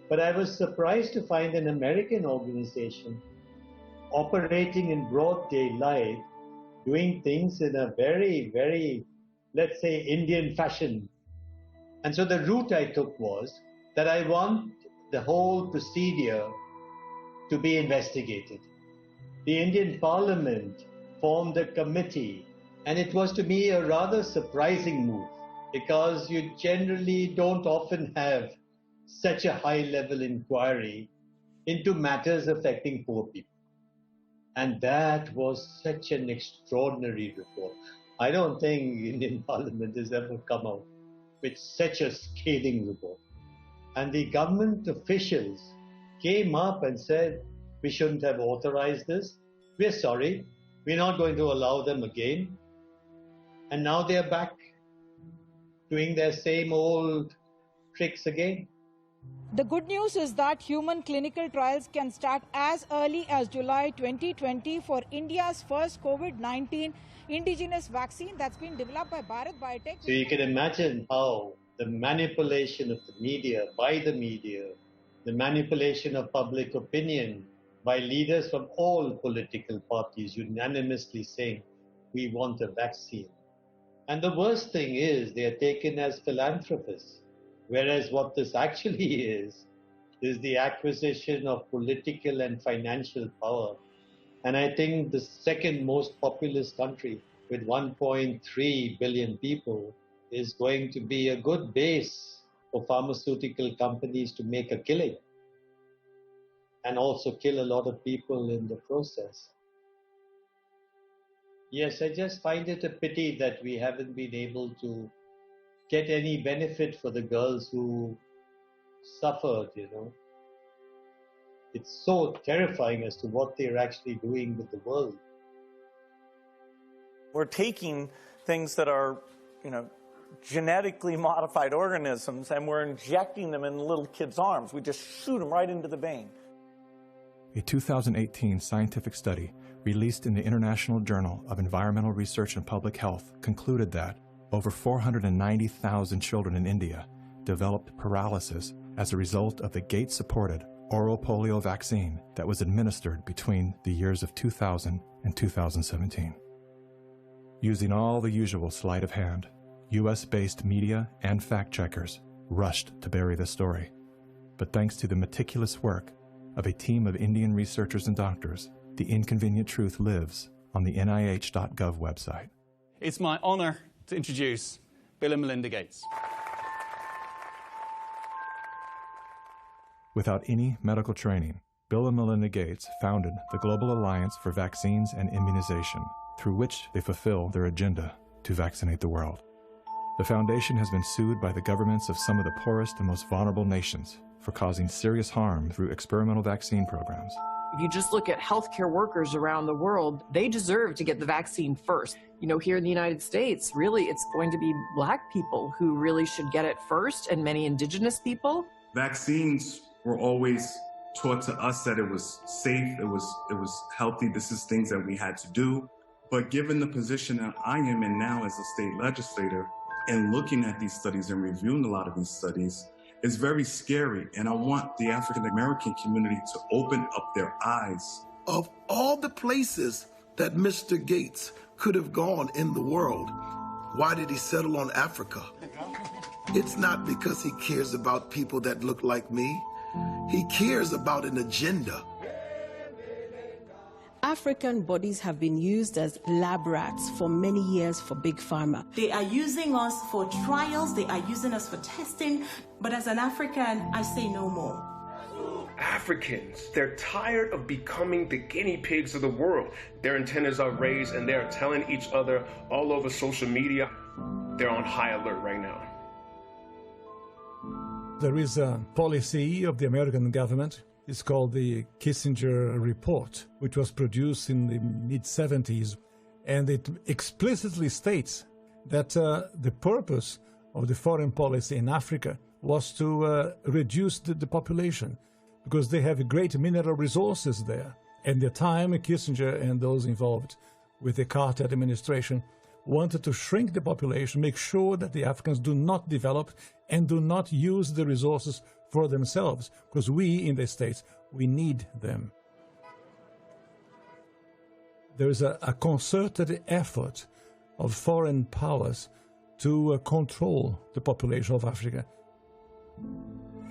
But I was surprised to find an American organization operating in broad daylight, doing things in a very, very, let's say, Indian fashion. And so the route I took was that I want the whole procedure to be investigated. The Indian Parliament formed a committee, and it was to me a rather surprising move because you generally don't often have such a high-level inquiry into matters affecting poor people. And that was such an extraordinary report. I don't think Indian Parliament has ever come out with such a scathing report. And the government officials came up and said, we shouldn't have authorized this. We're sorry. We're not going to allow them again. And now they're back doing their same old tricks again. The good news is that human clinical trials can start as early as July 2020 for India's first COVID-19 indigenous vaccine that's been developed by Bharat Biotech. So you can imagine how the manipulation of the media, by the media, the manipulation of public opinion by leaders from all political parties unanimously saying, we want a vaccine. And the worst thing is they are taken as philanthropists, whereas what this actually is the acquisition of political and financial power. And I think the second most populous country with 1.3 billion people is going to be a good base for pharmaceutical companies to make a killing and also kill a lot of people in the process. Yes, I just find it a pity that we haven't been able to get any benefit for the girls who suffered, you know. It's so terrifying as to what they're actually doing with the world. We're taking things that are, genetically modified organisms, and we're injecting them in little kids' arms. We just shoot them right into the vein. A 2018 scientific study released in the International Journal of Environmental Research and Public Health concluded that over 490,000 children in India developed paralysis as a result of the Gates-supported oral polio vaccine that was administered between the years of 2000 and 2017. Using all the usual sleight of hand, U.S.-based media and fact-checkers rushed to bury the story. But thanks to the meticulous work of a team of Indian researchers and doctors, the inconvenient truth lives on the NIH.gov website. It's my honor to introduce Bill and Melinda Gates. Without any medical training, Bill and Melinda Gates founded the Global Alliance for Vaccines and Immunization, through which they fulfill their agenda to vaccinate the world. The foundation has been sued by the governments of some of the poorest and most vulnerable nations for causing serious harm through experimental vaccine programs. If you just look at healthcare workers around the world, they deserve to get the vaccine first. Here in the United States, really, it's going to be Black people who really should get it first, and many indigenous people. Vaccines were always taught to us that it was safe, it was healthy, this is things that we had to do. But given the position that I am in now as a state legislator, and looking at these studies and reviewing a lot of these studies, it's very scary. And I want the African American community to open up their eyes. Of all the places that Mr. Gates could have gone in the world, why did he settle on Africa? It's not because he cares about people that look like me. He cares about an agenda. African bodies have been used as lab rats for many years for Big Pharma. They are using us for trials, they are using us for testing, but as an African, I say no more. Africans, they're tired of becoming the guinea pigs of the world. Their antennas are raised and they're telling each other all over social media. They're on high alert right now. There is a policy of the American government. It's called the Kissinger Report, which was produced in the mid-70s. And it explicitly states that the purpose of the foreign policy in Africa was to reduce the population, because they have great mineral resources there. At the time, Kissinger and those involved with the Carter administration wanted to shrink the population, make sure that the Africans do not develop and do not use the resources for themselves, because we in the States, we need them. There is a concerted effort of foreign powers to control the population of Africa.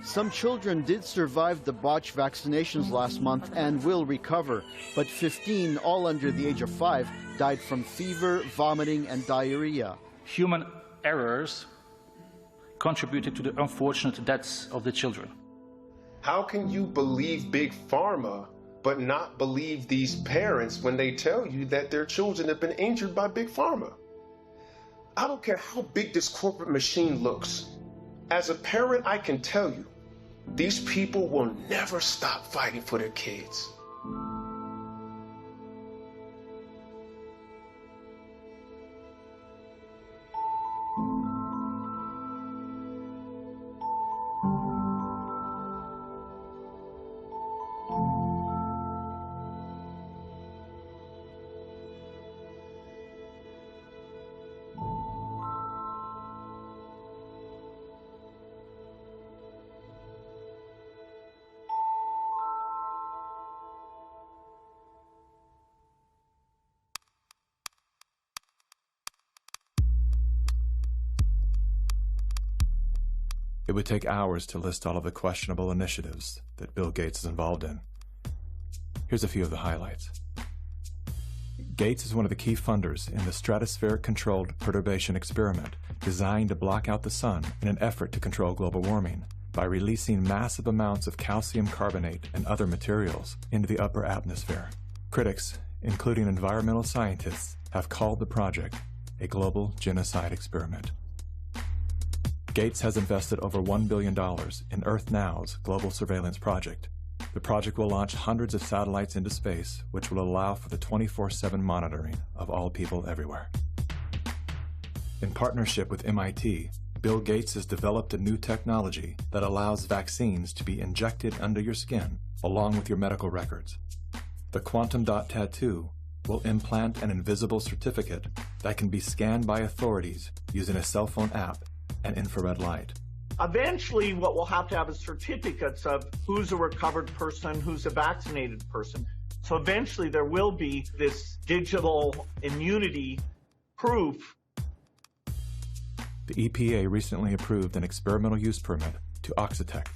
Some children did survive the botched vaccinations last month and will recover, but 15, all under the age of 5, died from fever, vomiting, and diarrhea. Human errors contributed to the unfortunate deaths of the children. How can you believe Big Pharma but not believe these parents when they tell you that their children have been injured by Big Pharma? I don't care how big this corporate machine looks. As a parent, I can tell you, these people will never stop fighting for their kids. It would take hours to list all of the questionable initiatives that Bill Gates is involved in. Here's a few of the highlights. Gates is one of the key funders in the stratospheric-controlled perturbation experiment designed to block out the sun in an effort to control global warming by releasing massive amounts of calcium carbonate and other materials into the upper atmosphere. Critics, including environmental scientists, have called the project a global genocide experiment. Gates has invested over $1 billion in Earth Now's global surveillance project. The project will launch hundreds of satellites into space, which will allow for the 24/7 monitoring of all people everywhere. In partnership with MIT, Bill Gates has developed a new technology that allows vaccines to be injected under your skin along with your medical records. The quantum dot tattoo will implant an invisible certificate that can be scanned by authorities using a cell phone app and infrared light. Eventually, what we'll have to have is certificates of who's a recovered person, who's a vaccinated person. So eventually there will be this digital immunity proof. The EPA recently approved an experimental use permit to Oxitec,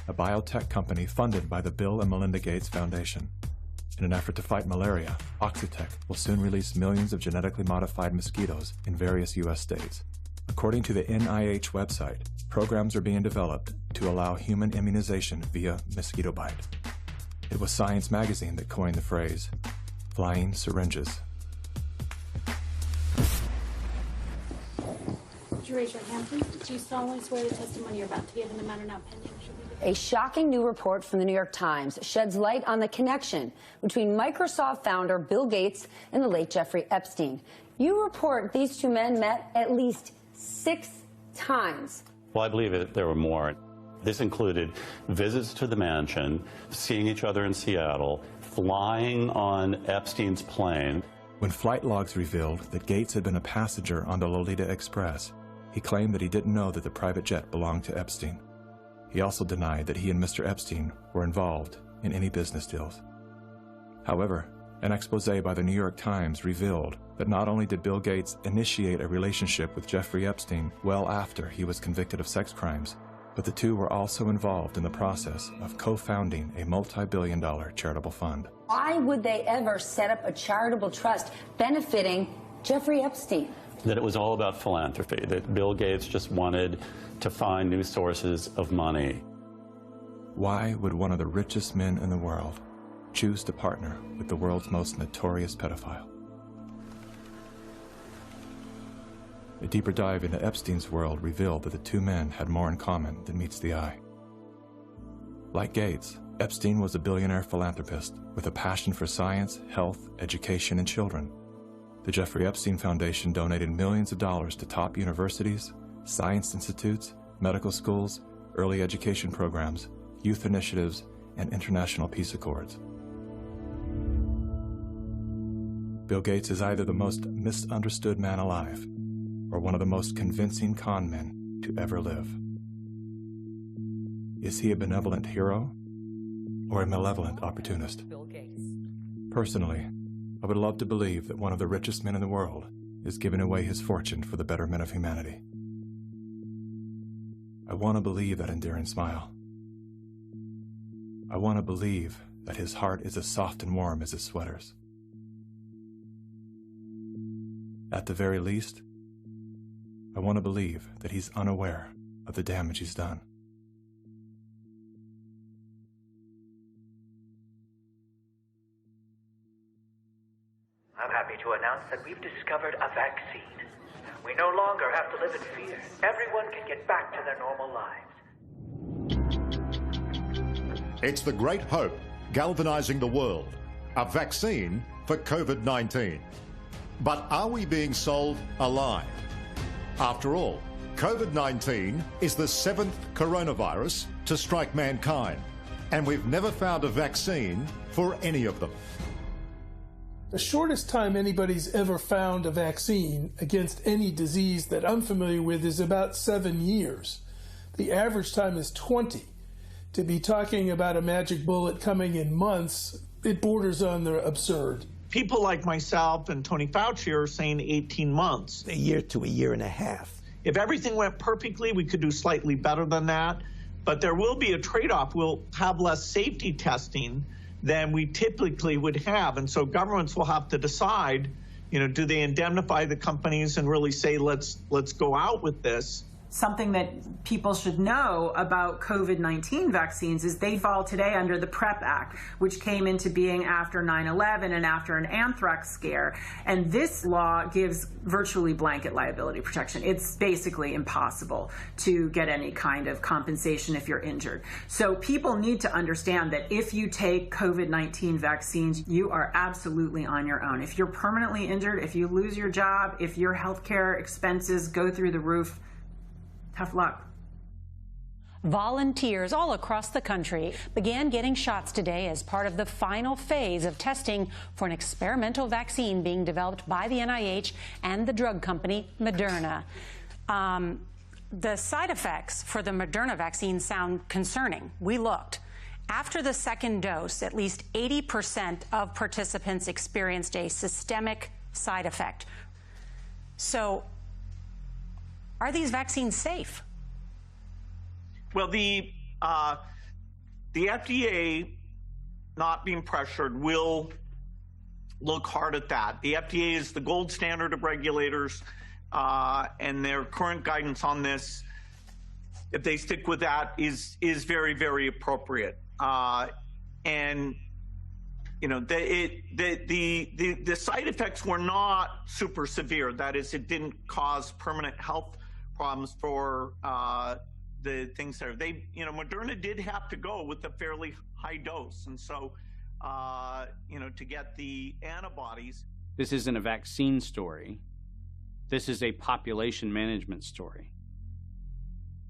a biotech company funded by the Bill and Melinda Gates Foundation. In an effort to fight malaria, Oxitec will soon release millions of genetically modified mosquitoes in various U.S. states. According to the NIH website, programs are being developed to allow human immunization via mosquito bite. It was Science magazine that coined the phrase, flying syringes. Would you raise your hand, please? Do you solemnly swear the testimony you're about to give in the matter now pending should be the... A shocking new report from the New York Times sheds light on the connection between Microsoft founder Bill Gates and the late Jeffrey Epstein. You report these two men met at least 6 times. Well, I believe there were more. This included visits to the mansion, seeing each other in Seattle, flying on Epstein's plane. When flight logs revealed that Gates had been a passenger on the Lolita Express, he claimed that he didn't know that the private jet belonged to Epstein. He also denied that he and Mr. Epstein were involved in any business deals. However, an expose by the New York Times revealed that not only did Bill Gates initiate a relationship with Jeffrey Epstein well after he was convicted of sex crimes, but the two were also involved in the process of co-founding a multi-billion-dollar charitable fund. Why would they ever set up a charitable trust benefiting Jeffrey Epstein? That it was all about philanthropy, that Bill Gates just wanted to find new sources of money. Why would one of the richest men in the world choose to partner with the world's most notorious pedophile? A deeper dive into Epstein's world revealed that the two men had more in common than meets the eye. Like Gates, Epstein was a billionaire philanthropist with a passion for science, health, education, and children. The Jeffrey Epstein Foundation donated millions of dollars to top universities, science institutes, medical schools, early education programs, youth initiatives, and international peace accords. Bill Gates is either the most misunderstood man alive or one of the most convincing con men to ever live. Is he a benevolent hero or a malevolent opportunist? Bill Gates. Personally, I would love to believe that one of the richest men in the world is giving away his fortune for the betterment of humanity. I want to believe that endearing smile. I want to believe that his heart is as soft and warm as his sweaters. At the very least, I want to believe that he's unaware of the damage he's done. I'm happy to announce that we've discovered a vaccine. We no longer have to live in fear. Everyone can get back to their normal lives. It's the great hope galvanizing the world. A vaccine for COVID-19. But are we being sold a lie? After all, COVID-19 is the 7th coronavirus to strike mankind, and we've never found a vaccine for any of them. The shortest time anybody's ever found a vaccine against any disease that I'm familiar with is about 7 years. The average time is 20. To be talking about a magic bullet coming in months, it borders on the absurd. People like myself and Tony Fauci are saying 18 months. A year to a year and a half. If everything went perfectly, we could do slightly better than that. But there will be a trade-off. We'll have less safety testing than we typically would have. And so governments will have to decide, do they indemnify the companies and really say, let's go out with this? Something that people should know about COVID-19 vaccines is they fall today under the PrEP Act, which came into being after 9/11 and after an anthrax scare. And this law gives virtually blanket liability protection. It's basically impossible to get any kind of compensation if you're injured. So people need to understand that if you take COVID-19 vaccines, you are absolutely on your own. If you're permanently injured, if you lose your job, if your healthcare expenses go through the roof, tough luck. Volunteers all across the country began getting shots today as part of the final phase of testing for an experimental vaccine being developed by the NIH and the drug company Moderna. The side effects for the Moderna vaccine sound concerning. We looked. After the second dose, at least 80% of participants experienced a systemic side effect. So, are these vaccines safe? Well, the FDA, not being pressured, will look hard at that. The FDA is the gold standard of regulators, and their current guidance on this, if they stick with that, is very, very appropriate. And the side effects were not super severe. That is, it didn't cause permanent health problems for the things that are, Moderna did have to go with a fairly high dose. And so, to get the antibodies. This isn't a vaccine story. This is a population management story.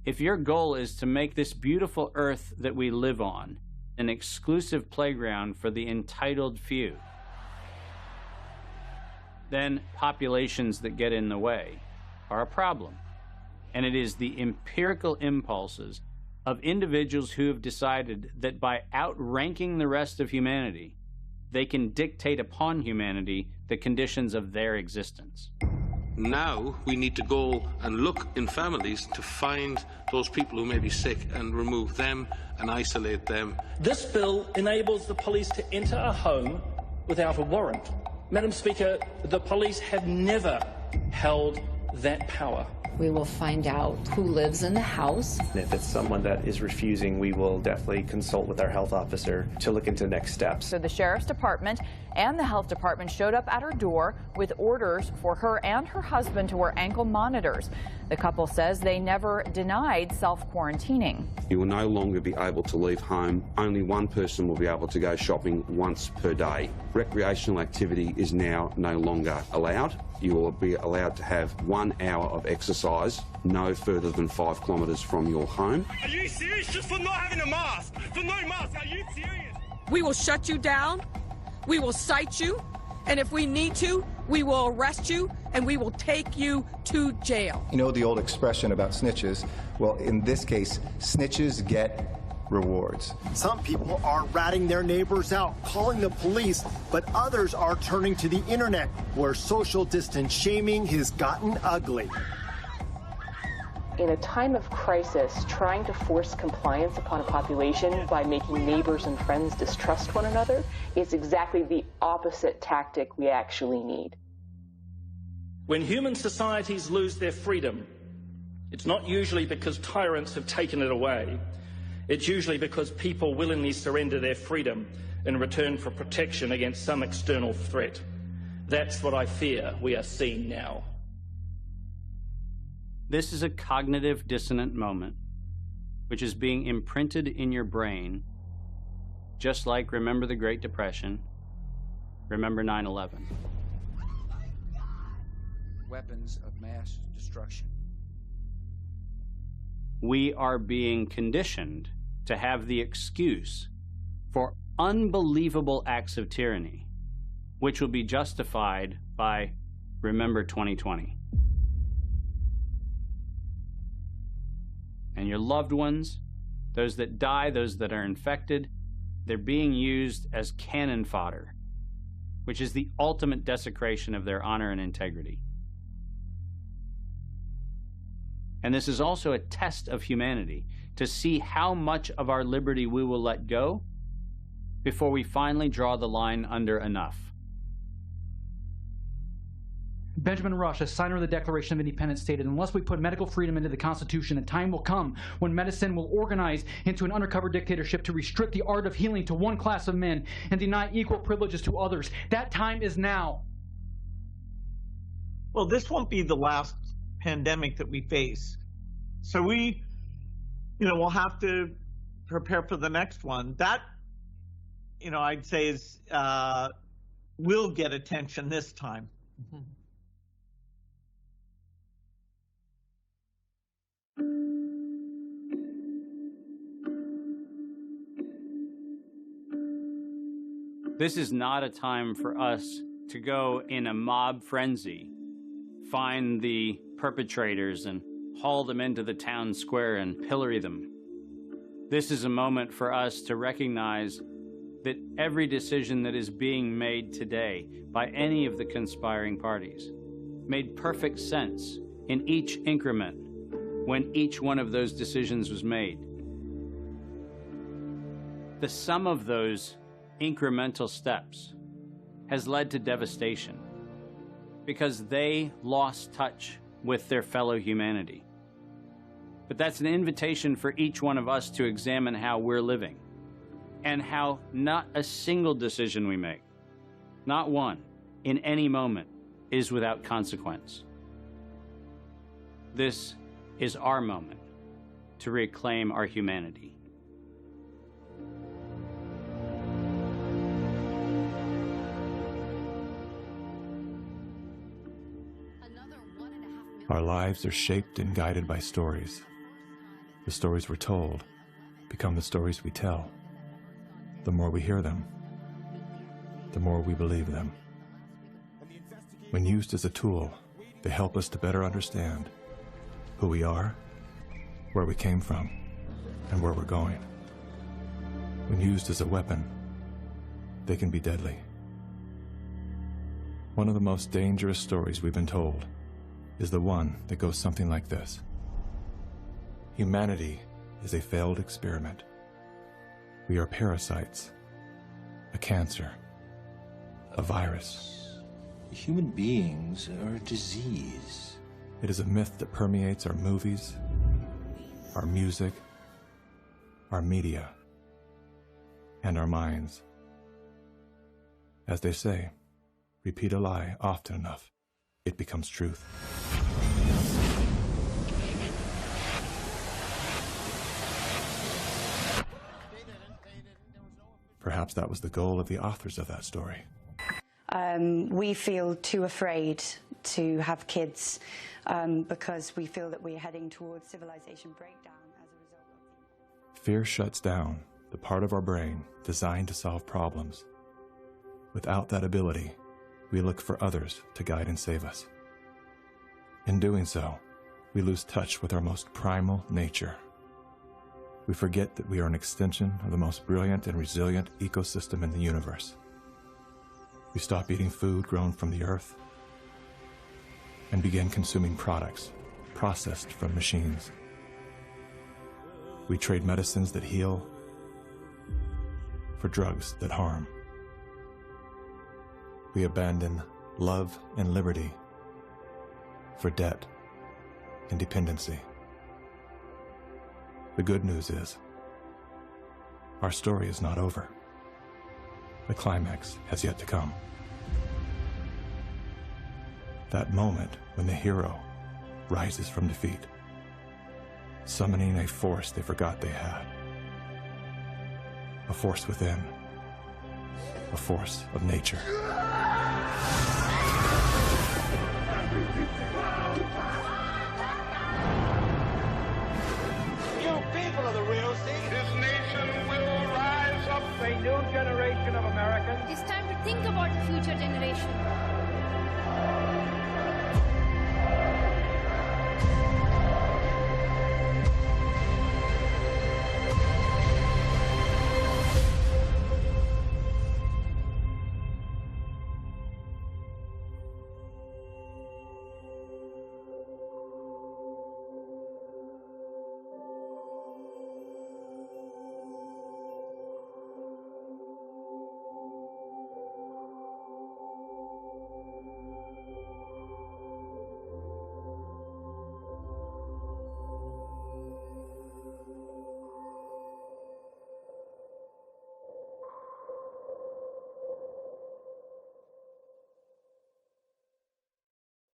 If your goal is to make this beautiful earth that we live on an exclusive playground for the entitled few, then populations that get in the way are a problem. And it is the empirical impulses of individuals who have decided that by outranking the rest of humanity, they can dictate upon humanity the conditions of their existence. Now we need to go and look in families to find those people who may be sick and remove them and isolate them. This bill enables the police to enter a home without a warrant. Madam Speaker, the police have never held that power. We will find out who lives in the house. If it's someone that is refusing, we will definitely consult with our health officer to look into next steps. So the Sheriff's Department and the Health Department showed up at her door with orders for her and her husband to wear ankle monitors. The couple says they never denied self-quarantining. You will no longer be able to leave home. Only one person will be able to go shopping once per day. Recreational activity is now no longer allowed. You will be allowed to have 1 hour of exercise no further than 5 kilometres from your home. Are you serious? Just for not having a mask? For no mask? Are you serious? We will shut you down. We will cite you. And if we need to, we will arrest you and we will take you to jail. You know the old expression about snitches? Well, in this case, snitches get rewards. Some people are ratting their neighbors out, calling the police, but others are turning to the internet, where social distance shaming has gotten ugly. In a time of crisis, trying to force compliance upon a population by making neighbors and friends distrust one another is exactly the opposite tactic we actually need. When human societies lose their freedom, it's not usually because tyrants have taken it away. It's usually because people willingly surrender their freedom in return for protection against some external threat. That's what I fear we are seeing now. This is a cognitive dissonant moment, which is being imprinted in your brain, just like remember the Great Depression, remember 9/11. Weapons of mass destruction. We are being conditioned to have the excuse for unbelievable acts of tyranny, which will be justified by remember 2020. And your loved ones, those that die, those that are infected, they're being used as cannon fodder, which is the ultimate desecration of their honor and integrity. And this is also a test of humanity, to see how much of our liberty we will let go before we finally draw the line under enough. Benjamin Rush, a signer of the Declaration of Independence, stated, unless we put medical freedom into the Constitution, a time will come when medicine will organize into an undercover dictatorship to restrict the art of healing to one class of men and deny equal privileges to others. That time is now. Well, this won't be the last pandemic that we face. So we, we'll have to prepare for the next one. That, I'd say is, will get attention this time. Mm-hmm. This is not a time for us to go in a mob frenzy, find the perpetrators and haul them into the town square and pillory them. This is a moment for us to recognize that every decision that is being made today by any of the conspiring parties made perfect sense in each increment when each one of those decisions was made. The sum of those incremental steps has led to devastation because they lost touch with their fellow humanity. But that's an invitation for each one of us to examine how we're living and how not a single decision we make, not one, in any moment, is without consequence. This is our moment to reclaim our humanity. Our lives are shaped and guided by stories. The stories we're told become the stories we tell. The more we hear them, the more we believe them. When used as a tool, they help us to better understand who we are, where we came from, and where we're going. When used as a weapon, they can be deadly. One of the most dangerous stories we've been told is the one that goes something like this. Humanity is a failed experiment. We are parasites, a cancer, a virus. Human beings are a disease. It is a myth that permeates our movies, our music, our media, and our minds. As they say, repeat a lie often enough, it becomes truth. Perhaps that was the goal of the authors of that story. We feel too afraid to have kids because we feel that we're heading towards civilization breakdown as a result of Fear shuts down the part of our brain designed to solve problems. Without that ability, we look for others to guide and save us. In doing so, we lose touch with our most primal nature. We forget that we are an extension of the most brilliant and resilient ecosystem in the universe. We stop eating food grown from the earth and begin consuming products processed from machines. We trade medicines that heal for drugs that harm. We abandon love and liberty for debt and dependency. The good news is, our story is not over. The climax has yet to come. That moment when the hero rises from defeat, summoning a force they forgot they had. A force within. A force of nature.